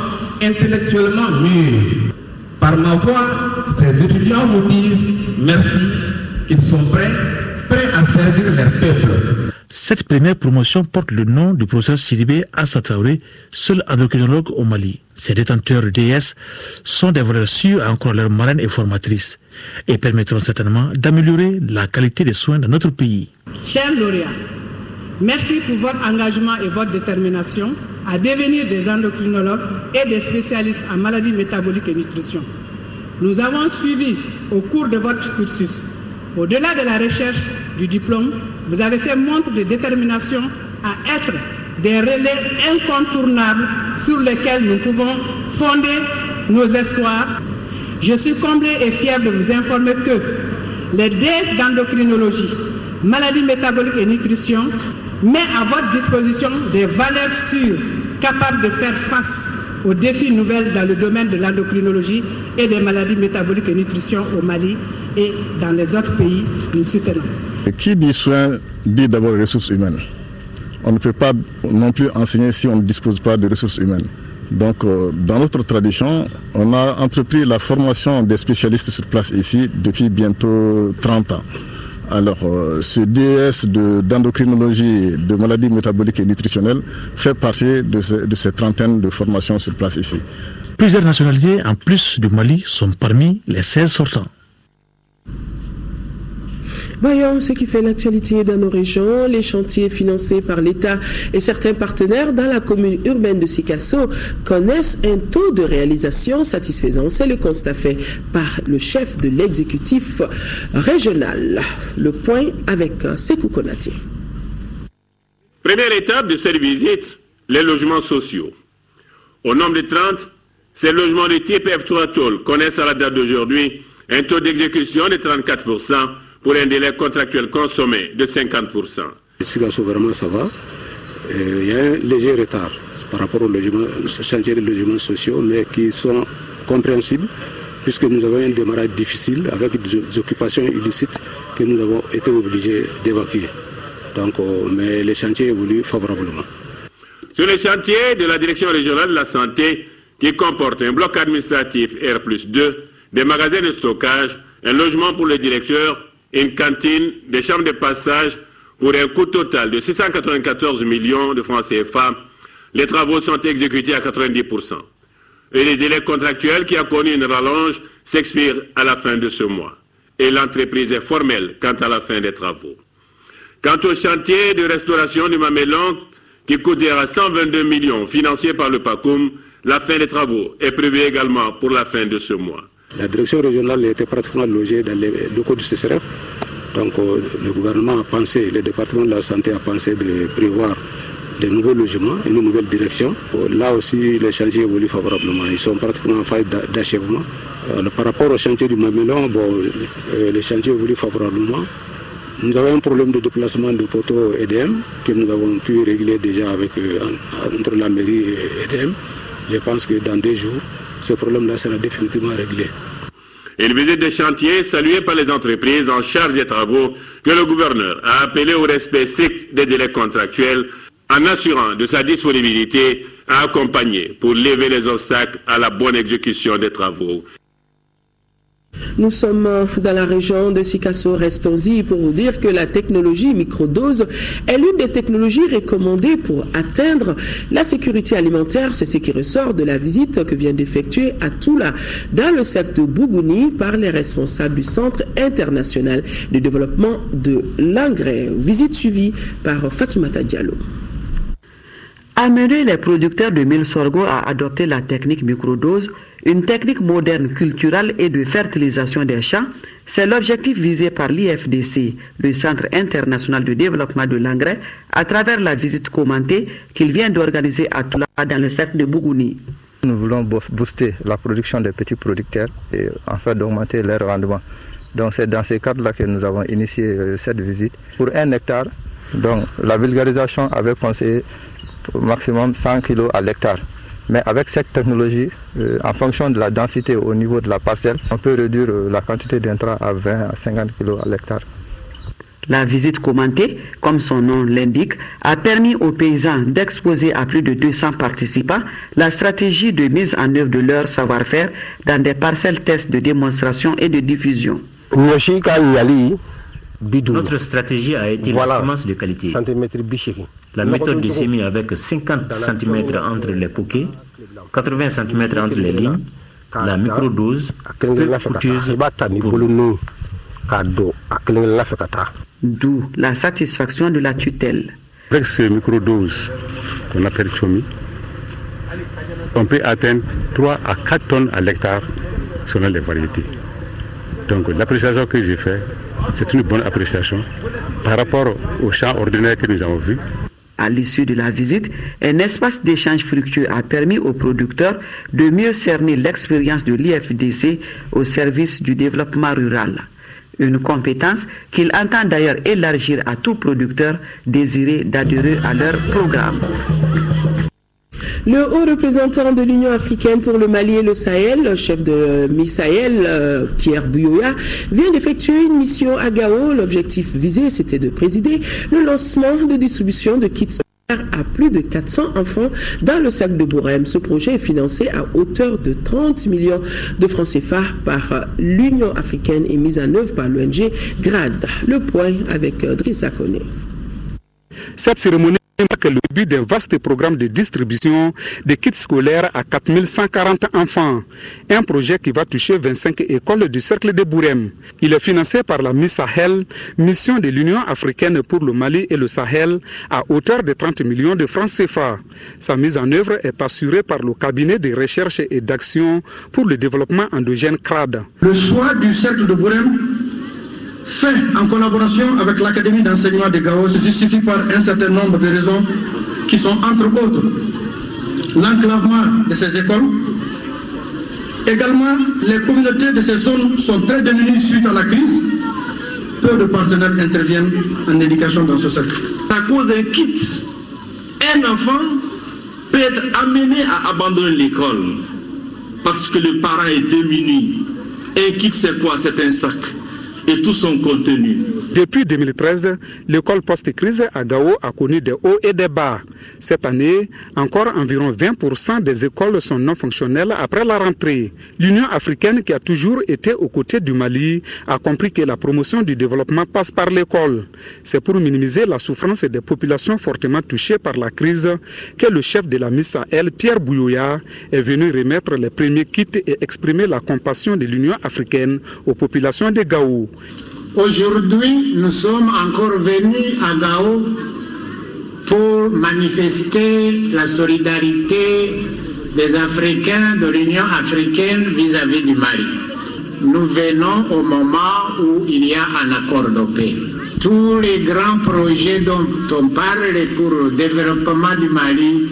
intellectuellement mûrs. Par ma voix, ces étudiants vous disent merci, qu'ils sont prêts à servir leur peuple. Cette première promotion porte le nom du professeur Sidibé Assa Traoré, seul endocrinologue au Mali. Ces détenteurs de DS sont des valeurs sûres à encore leur marraine et formatrice et permettront certainement d'améliorer la qualité des soins dans notre pays. Chers lauréats, merci pour votre engagement et votre détermination à devenir des endocrinologues et des spécialistes en maladies métaboliques et nutrition. Nous avons suivi au cours de votre cursus. Au-delà de la recherche du diplôme, vous avez fait montre de détermination à être des relais incontournables sur lesquels nous pouvons fonder nos espoirs. Je suis comblé et fier de vous informer que les DS d'endocrinologie, maladies métaboliques et nutrition met à votre disposition des valeurs sûres capables de faire face aux défis nouvelles dans le domaine de l'endocrinologie et des maladies métaboliques et nutrition au Mali et dans les autres pays nous soutenons. Qui dit soin dit d'abord ressources humaines. On ne peut pas non plus enseigner si on ne dispose pas de ressources humaines. Donc dans notre tradition, on a entrepris la formation des spécialistes sur place ici depuis bientôt 30 ans. Alors, ce DES d'endocrinologie de maladies métaboliques et nutritionnelles fait partie de ces trentaines de formations sur place ici. Plusieurs nationalités, en plus du Mali, sont parmi les 16 sortants. Voyons ce qui fait l'actualité dans nos régions. Les chantiers financés par l'État et certains partenaires dans la commune urbaine de Sikasso connaissent un taux de réalisation satisfaisant. C'est le constat fait par le chef de l'exécutif régional. Le point avec Sekou Konati. Première étape de cette visite, les logements sociaux. Au nombre de 30, ces logements de type F3 Toll connaissent à la date d'aujourd'hui un taux d'exécution de 34%. Pour un délai contractuel consommé de 50%. Sikasso, vraiment, ça va. Il y a un léger retard par rapport au chantier de logements sociaux, mais qui sont compréhensibles, puisque nous avons un démarrage difficile avec des occupations illicites que nous avons été obligés d'évacuer. Donc, mais les chantiers évoluent favorablement. Sur les chantiers de la Direction régionale de la santé, qui comporte un bloc administratif R+2, des magasins de stockage, un logement pour le directeur, une cantine, des chambres de passage pour un coût total de 694 millions de francs CFA. Les travaux sont exécutés à 90%. Et le délai contractuel qui a connu une rallonge s'expire à la fin de ce mois. Et l'entreprise est formelle quant à la fin des travaux. Quant au chantier de restauration du Mamelon, qui coûtera 122 millions financé par le PACOUM, la fin des travaux est prévue également pour la fin de ce mois. La direction régionale était pratiquement logée dans les locaux du CCRF. Donc le gouvernement a pensé, le département de la santé a pensé de prévoir de nouveaux logements, une nouvelle direction. Là aussi, les chantiers évoluent favorablement. Ils sont pratiquement en phase d'achèvement. Par rapport au chantier du Mamelon, les chantiers évoluent favorablement. Nous avons un problème de déplacement de poteaux EDM que nous avons pu régler déjà entre la mairie et EDM. Je pense que dans 2 jours, ce problème-là sera définitivement réglé. Une visite de chantier saluée par les entreprises en charge des travaux que le gouverneur a appelé au respect strict des délais contractuels en assurant de sa disponibilité à accompagner pour lever les obstacles à la bonne exécution des travaux. Nous sommes dans la région de Sikasso. Restons-y pour vous dire que la technologie microdose est l'une des technologies recommandées pour atteindre la sécurité alimentaire. C'est ce qui ressort de la visite que vient d'effectuer à Toula, dans le secteur de Bougouni, par les responsables du Centre international de développement de l'engrais. Visite suivie par Fatoumata Diallo. Amener les producteurs de mil sorgho à adopter la technique microdose, une technique moderne culturelle et de fertilisation des champs, c'est l'objectif visé par l'IFDC, le Centre international de développement de l'engrais, à travers la visite commentée qu'il vient d'organiser à Toula dans le secteur de Bougouni. Nous voulons booster la production des petits producteurs et en fait d'augmenter leur rendement. Donc c'est dans ce cadre-là que nous avons initié cette visite. Pour 1 hectare, donc la vulgarisation avait conseillé au maximum 100 kg à l'hectare. Mais avec cette technologie, en fonction de la densité au niveau de la parcelle, on peut réduire la quantité d'intrants à 20 à 50 kg à l'hectare. La visite commentée, comme son nom l'indique, a permis aux paysans d'exposer à plus de 200 participants la stratégie de mise en œuvre de leur savoir-faire dans des parcelles tests de démonstration et de diffusion. Notre stratégie a été la semence de qualité. La méthode de semis avec 50 cm entre les poquets, 80 cm entre les lignes, la microdose, peu coûteuse pour nous. D'où la satisfaction de la tutelle. Avec ces microdoses qu'on appelle chomi, on peut atteindre 3 à 4 tonnes à l'hectare selon les variétés. Donc l'appréciation que j'ai faite, c'est une bonne appréciation par rapport aux champs ordinaires que nous avons vus. À l'issue de la visite, un espace d'échange fructueux a permis aux producteurs de mieux cerner l'expérience de l'IFDC au service du développement rural. Une compétence qu'il entend d'ailleurs élargir à tout producteur désiré d'adhérer à leur programme. Le haut représentant de l'Union africaine pour le Mali et le Sahel, le chef de MISAHEL, Pierre Buyoya, vient d'effectuer une mission à Gao. L'objectif visé, c'était de présider le lancement de distribution de kits à plus de 400 enfants dans le cercle de Bourem. Ce projet est financé à hauteur de 30 millions de francs CFA par l'Union africaine et mis en œuvre par l'ONG GRAD. Le point avec Drissa Kone. Cette cérémonie marque le début d'un vaste programme de distribution de kits scolaires à 4140 enfants. Un projet qui va toucher 25 écoles du cercle de Bourem. Il est financé par la Miss Sahel, mission de l'Union africaine pour le Mali et le Sahel, à hauteur de 30 millions de francs CFA. Sa mise en œuvre est assurée par le cabinet de recherche et d'action pour le développement endogène CRAD. Le choix du cercle de Bourem, fait en collaboration avec l'Académie d'enseignement de Gao, se justifie par un certain nombre de raisons qui sont entre autres l'enclavement de ces écoles. Également, les communautés de ces zones sont très démunies suite à la crise. Peu de partenaires interviennent en éducation dans ce cercle. À cause d'un kit, un enfant peut être amené à abandonner l'école parce que le parent est démuni. Un kit, c'est quoi? C'est un sac et tout son contenu. Depuis 2013, l'école post-crise à Gao a connu des hauts et des bas. Cette année, encore environ 20% des écoles sont non fonctionnelles après la rentrée. L'Union africaine, qui a toujours été aux côtés du Mali, a compris que la promotion du développement passe par l'école. C'est pour minimiser la souffrance des populations fortement touchées par la crise que le chef de la Miss Sahel, Pierre Bouyoya, est venu remettre les premiers kits et exprimer la compassion de l'Union africaine aux populations de Gao. Aujourd'hui, nous sommes encore venus à Gao pour manifester la solidarité des Africains de l'Union africaine vis-à-vis du Mali. Nous venons au moment où il y a un accord de paix. Tous les grands projets dont on parle pour le développement du Mali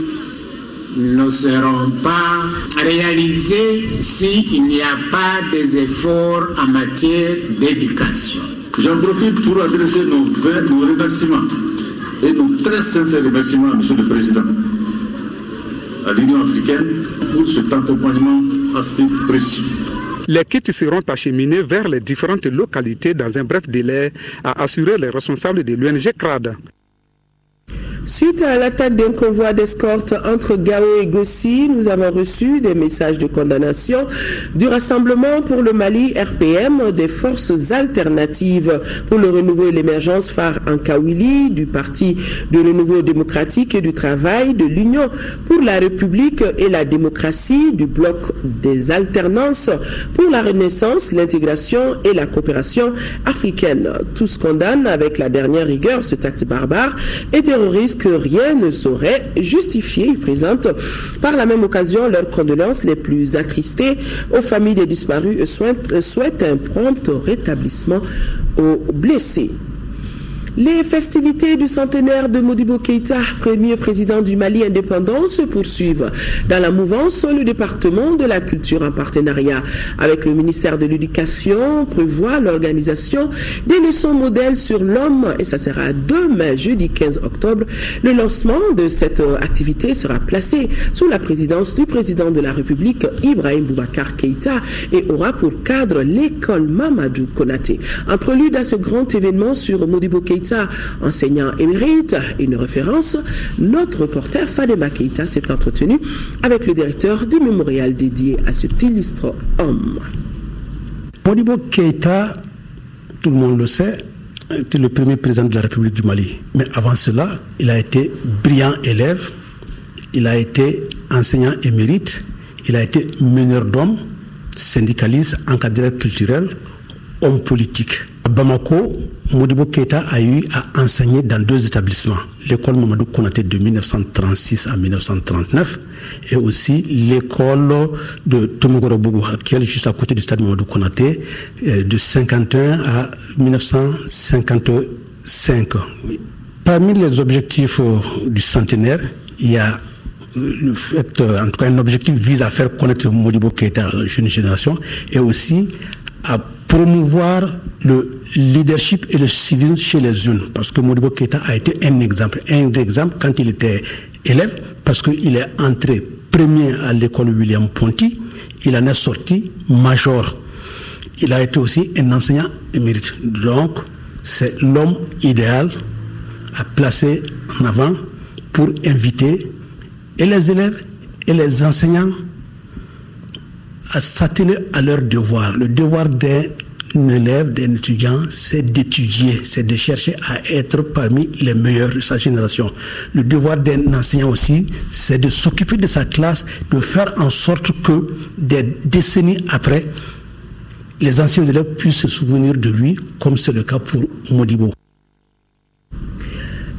ne seront pas réalisés s'il n'y a pas des efforts en matière d'éducation. J'en profite pour adresser nos remerciements et nos très sincères remerciements à M. le Président, à l'Union africaine pour cet accompagnement assez précieux. Les kits seront acheminés vers les différentes localités dans un bref délai, a assuré les responsables de l'ONG CRAD. Suite à l'attaque d'un convoi d'escorte entre Gao et Gossi, nous avons reçu des messages de condamnation du Rassemblement pour le Mali RPM, des forces alternatives pour le renouveau et l'émergence phare en Kawili, du Parti de renouveau démocratique et du travail, de l'Union pour la République et la démocratie, du bloc des alternances pour la renaissance, l'intégration et la coopération africaine. Tous condamnent avec la dernière rigueur cet acte barbare et terroriste que rien ne saurait justifier. Ils présentent par la même occasion leurs condoléances les plus attristées aux familles des disparus et souhaitent un prompt rétablissement aux blessés. Les festivités du centenaire de Modibo Keïta, premier président du Mali indépendant, se poursuivent dans la mouvance. Le département de la culture, en partenariat avec le ministère de l'Éducation, prévoit l'organisation des leçons modèles sur l'homme et ça sera demain, jeudi 15 octobre. Le lancement de cette activité sera placé sous la présidence du président de la République, Ibrahim Boubacar Keïta, et aura pour cadre l'école Mamadou Konaté. En prélude à ce grand événement sur Modibo Keïta, enseignant émérite, une référence, notre reporter Fadema Keïta s'est entretenu avec le directeur du mémorial dédié à cet illustre homme. Modibo Keïta, tout le monde le sait, était le premier président de la République du Mali. Mais avant cela, il a été brillant élève, il a été enseignant émérite, il a été meneur d'hommes, syndicaliste, encadreur culturel, homme politique. À Bamako, Modibo Keïta a eu à enseigner dans deux établissements, l'école Mamadou Konaté de 1936 à 1939 et aussi l'école de Tomogorobougou, qui est juste à côté du stade Mamadou Konaté, de 1951 à 1955. Parmi les objectifs du centenaire, il y a le fait, en tout cas un objectif vise à faire connaître Modibo Keïta à la jeune génération et aussi à promouvoir le leadership et le civisme chez les jeunes, parce que Modibo Keïta a été un exemple quand il était élève, parce qu'il est entré premier à l'école William Ponty, il en est sorti major. Il a été aussi un enseignant émérite. Donc, c'est l'homme idéal à placer en avant pour inviter et les élèves et les enseignants à s'atteler à leur devoir. Le devoir d'un élève, d'un étudiant, c'est d'étudier, c'est de chercher à être parmi les meilleurs de sa génération. Le devoir d'un enseignant aussi, c'est de s'occuper de sa classe, de faire en sorte que des décennies après, les anciens élèves puissent se souvenir de lui, comme c'est le cas pour Modibo.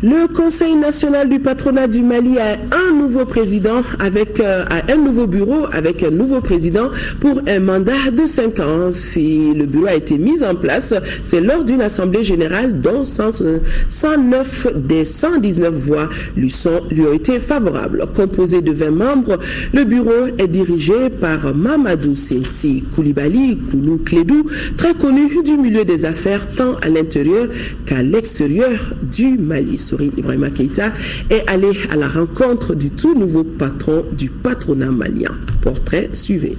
Le Conseil national du patronat du Mali a un nouveau président un nouveau bureau avec un nouveau président pour un mandat de 5 ans. Si le bureau a été mis en place, c'est lors d'une assemblée générale dont 109 des 119 voix lui ont été favorables. Composé de 20 membres, le bureau est dirigé par Mamadou Sensi Koulibaly Koulou Klédou, très connu du milieu des affaires tant à l'intérieur qu'à l'extérieur du Mali. Ibrahima Keïta est allé à la rencontre du tout nouveau patron du patronat malien. Portrait suivez.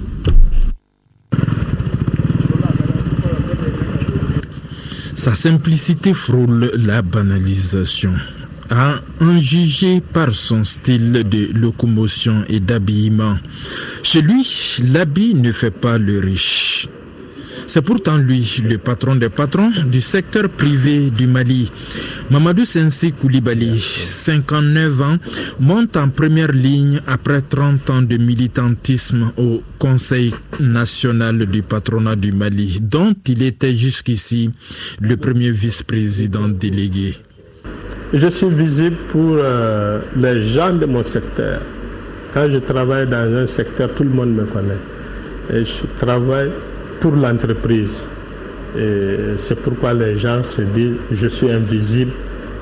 Sa simplicité frôle la banalisation. À en juger par son style de locomotion et d'habillement. Chez lui, l'habit ne fait pas le riche. C'est pourtant lui, le patron des patrons du secteur privé du Mali. Mamadou Sensi Koulibaly, 59 ans, monte en première ligne après 30 ans de militantisme au Conseil national du patronat du Mali, dont il était jusqu'ici le premier vice-président délégué. Je suis visible pour les gens de mon secteur. Quand je travaille dans un secteur, tout le monde me connaît. Et je travaille pour l'entreprise. Et c'est pourquoi les gens se disent je suis invisible,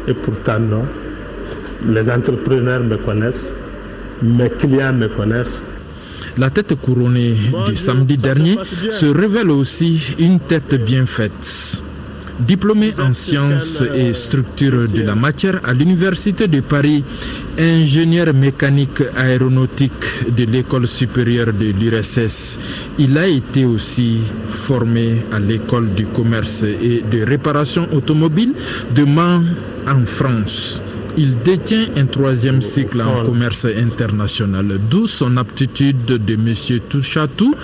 et pourtant non. Les entrepreneurs me connaissent, mes clients me connaissent. La tête couronnée du samedi dernier se révèle aussi une tête bien faite. Diplômé en sciences et structures de la matière à l'Université de Paris, ingénieur mécanique aéronautique de l'École supérieure de l'URSS, il a été aussi formé à l'École du commerce et de réparation automobile de Mans en France. Il détient un 3e cycle en commerce international, d'où son aptitude de monsieur touche-à-tout,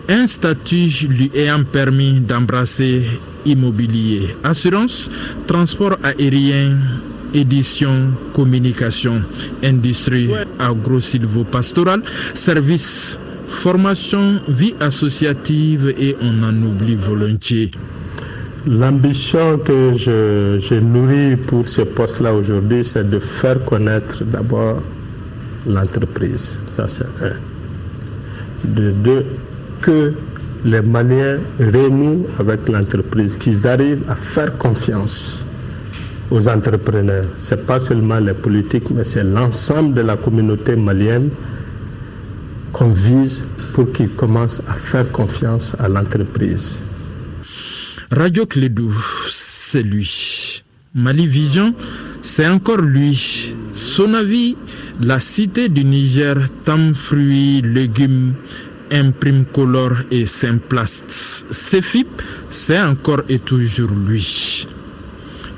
un statut lui ayant permis d'embrasser immobilier, assurance, transport aérien, édition, communication, industrie agro-silvo-pastorale, services, formation, vie associative et on en oublie volontiers. L'ambition que je nourris pour ce poste-là aujourd'hui, c'est de faire connaître d'abord l'entreprise. Ça, c'est un. De deux, que les Maliens renouent avec l'entreprise, qu'ils arrivent à faire confiance aux entrepreneurs. Ce n'est pas seulement les politiques, mais c'est l'ensemble de la communauté malienne qu'on vise pour qu'ils commencent à faire confiance à l'entreprise. Radio Klédou, c'est lui. Mali Vision, c'est encore lui. Son avis, la cité du Niger, tam fruits, légumes, imprime color et Simplast. CEFIP, c'est encore et toujours lui.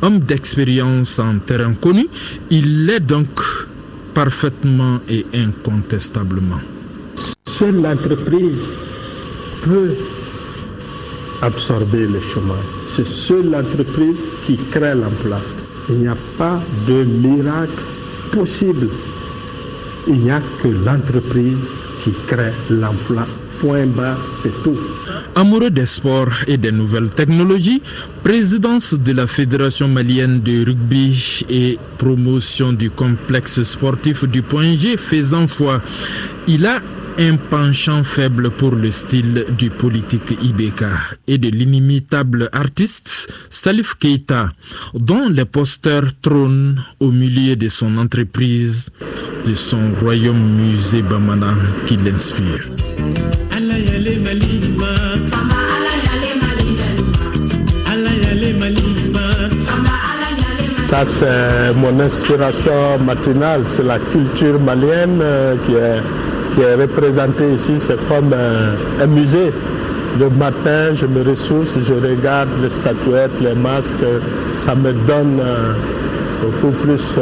Homme d'expérience en terrain connu, il l'est donc parfaitement et incontestablement. Seule l'entreprise peut absorber le chômage. C'est seule l'entreprise qui crée l'emploi. Il n'y a pas de miracle possible. Il n'y a que l'entreprise qui crée l'emploi. Point barre, c'est tout. Amoureux des sports et des nouvelles technologies, présidence de la Fédération malienne de rugby et promotion du complexe sportif du Point G faisant foi, il a un penchant faible pour le style du politique Ibeka et de l'inimitable artiste Salif Keïta, dont les posters trônent au milieu de son entreprise, de son royaume musée Bamana qui l'inspire. Ça, c'est mon inspiration matinale, c'est la culture malienne qui est représentée ici. C'est comme un musée. Le matin, je me ressource, je regarde les statuettes, les masques, ça me donne beaucoup plus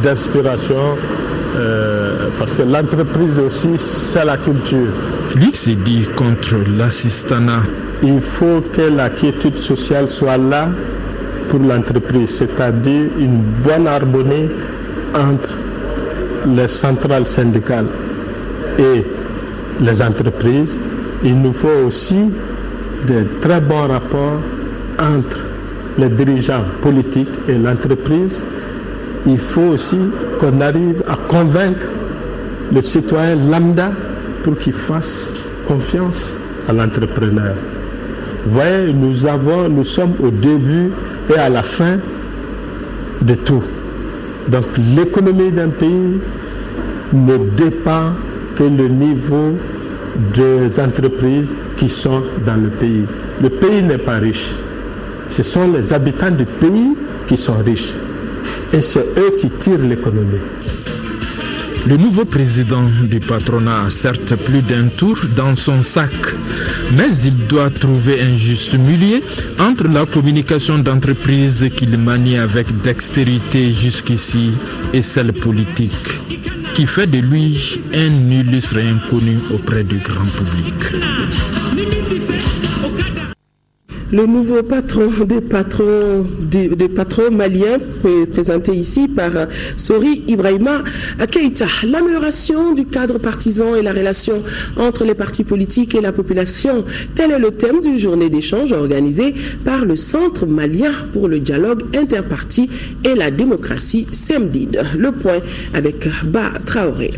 d'inspiration, parce que l'entreprise aussi, c'est la culture. Lui s'est dit contre l'assistanat. Il faut que la quiétude sociale soit là pour l'entreprise, c'est-à-dire une bonne harmonie entre les centrales syndicales et les entreprises. Il nous faut aussi de très bons rapports entre les dirigeants politiques et l'entreprise. Il faut aussi qu'on arrive à convaincre le citoyen lambda pour qu'il fasse confiance à l'entrepreneur. Vous voyez, nous sommes au début et à la fin de tout. Donc l'économie d'un pays ne dépend que le niveau des entreprises qui sont dans le pays. Le pays n'est pas riche. Ce sont les habitants du pays qui sont riches. Et c'est eux qui tirent l'économie. Le nouveau président du patronat a certes plus d'un tour dans son sac, mais il doit trouver un juste milieu entre la communication d'entreprise qu'il manie avec dextérité jusqu'ici et celle politique, qui fait de lui un illustre inconnu auprès du grand public. Le nouveau patron des patrons maliens, présenté ici par Sori Ibrahima Keïta. L'amélioration du cadre partisan et la relation entre les partis politiques et la population, tel est le thème d'une journée d'échange organisée par le Centre malien pour le dialogue interparti et la démocratie, CEMDID. Le point avec Ba Traoré.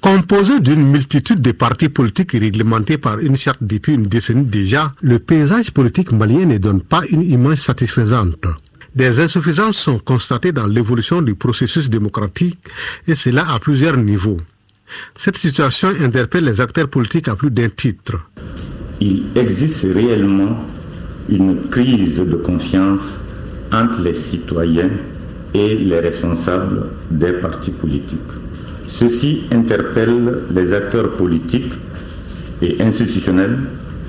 Composé d'une multitude de partis politiques réglementés par une charte depuis une décennie déjà, le paysage politique malien ne donne pas une image satisfaisante. Des insuffisances sont constatées dans l'évolution du processus démocratique, et cela à plusieurs niveaux. Cette situation interpelle les acteurs politiques à plus d'un titre. Il existe réellement une crise de confiance entre les citoyens et les responsables des partis politiques. Ceci interpelle les acteurs politiques et institutionnels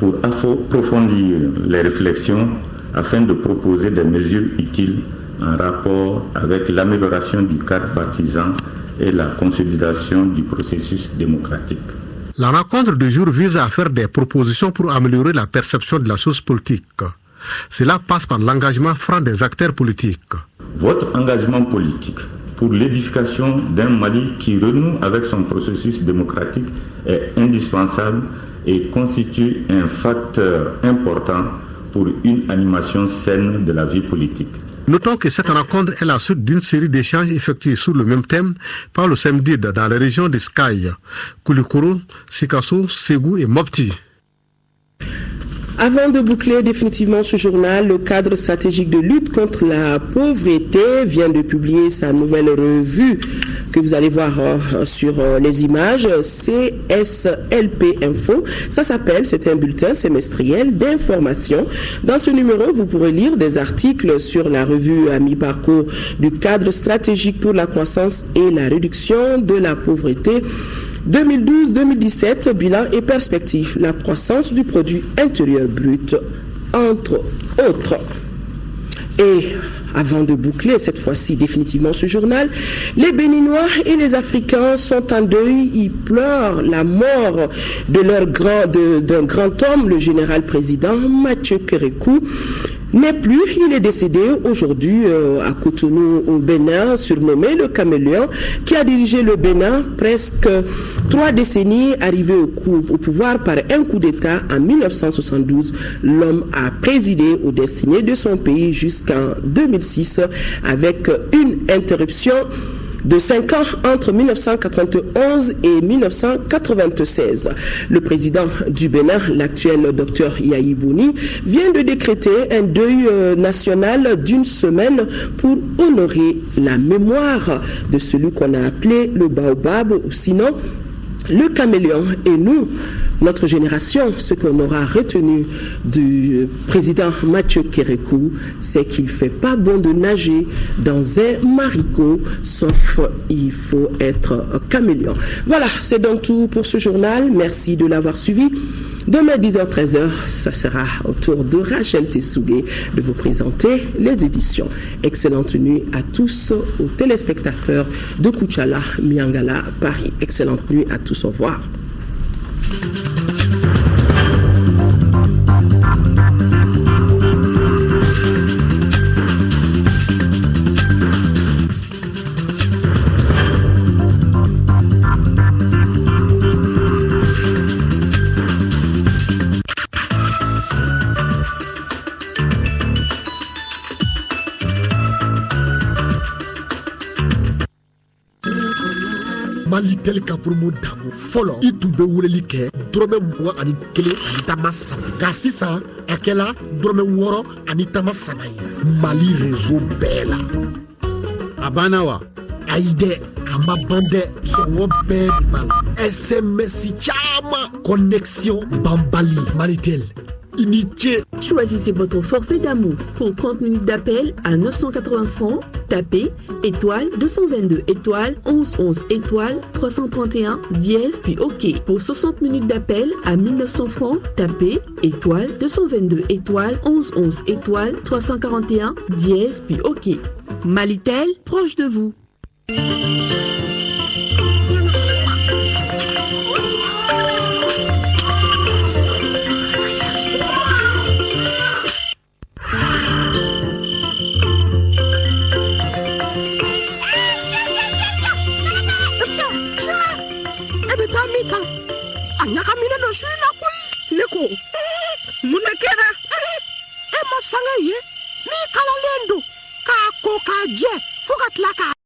pour approfondir les réflexions afin de proposer des mesures utiles en rapport avec l'amélioration du cadre partisan et la consolidation du processus démocratique. La rencontre du jour vise à faire des propositions pour améliorer la perception de la chose politique. Cela passe par l'engagement franc des acteurs politiques. Votre engagement politique pour l'édification d'un Mali qui renoue avec son processus démocratique est indispensable et constitue un facteur important pour une animation saine de la vie politique. Notons que cette rencontre est la suite d'une série d'échanges effectués sur le même thème par le CEMDID dans les régions de Sky, Koulikoro, Sikasso, Ségou et Mopti. Avant de boucler définitivement ce journal, le cadre stratégique de lutte contre la pauvreté vient de publier sa nouvelle revue que vous allez voir sur les images, CSLP Info. Ça s'appelle, c'est un bulletin semestriel d'information. Dans ce numéro, vous pourrez lire des articles sur la revue à mi-parcours du cadre stratégique pour la croissance et la réduction de la pauvreté 2012-2017, bilan et perspective, la croissance du produit intérieur brut, entre autres. Et avant de boucler cette fois-ci définitivement ce journal, les Béninois et les Africains sont en deuil, ils pleurent la mort de d'un grand homme, le général-président Mathieu Kérékou. N'est plus, il est décédé aujourd'hui à Cotonou au Bénin, surnommé le Caméléon, qui a dirigé le Bénin presque 3 décennies, arrivé au pouvoir par un coup d'État en 1972. L'homme a présidé aux destinées de son pays jusqu'en 2006 avec une interruption de 5 ans entre 1991 et 1996. Le président du Bénin, l'actuel docteur Yahi Bouni, vient de décréter un deuil national d'une semaine pour honorer la mémoire de celui qu'on a appelé le baobab, ou sinon le caméléon. Et nous, notre génération, ce qu'on aura retenu du président Mathieu Kérékou, c'est qu'il ne fait pas bon de nager dans un maricot, sauf il faut être caméléon. Voilà, c'est donc tout pour ce journal. Merci de l'avoir suivi. Demain 10h-13h, ça sera au tour de Rachel Tessougué de vous présenter les éditions. Excellente nuit à tous, aux téléspectateurs de Kuchala, Miangala, Paris. Excellente nuit à tous, au revoir. Malitel ka promo damu folo itube wuleli kɛ dɔrɔmɛ 20 ani 1 ani tama 3 nka sisan a kɛla dɔrɔmɛ 6 ani tama 3 ye Mali réseau bɛɛ la a banna wa ayi dɛ a ma ban dɛ sɔngɔ bɛɛ de b'a la SMS caman connexion banbali Malitel. Choisissez votre forfait d'amour pour 30 minutes d'appel à 980 francs. Tapez étoile 222 étoile 1111 étoile 331 dièse puis OK. Pour 60 minutes d'appel à 1900 francs. Tapez étoile 222 étoile 1111 étoile 341 dièse puis OK. Malitel, proche de vous. Nyakamina no shi na koi leko muna kera e masanga ye ni kala lendo ka ko ka je fuka tlaka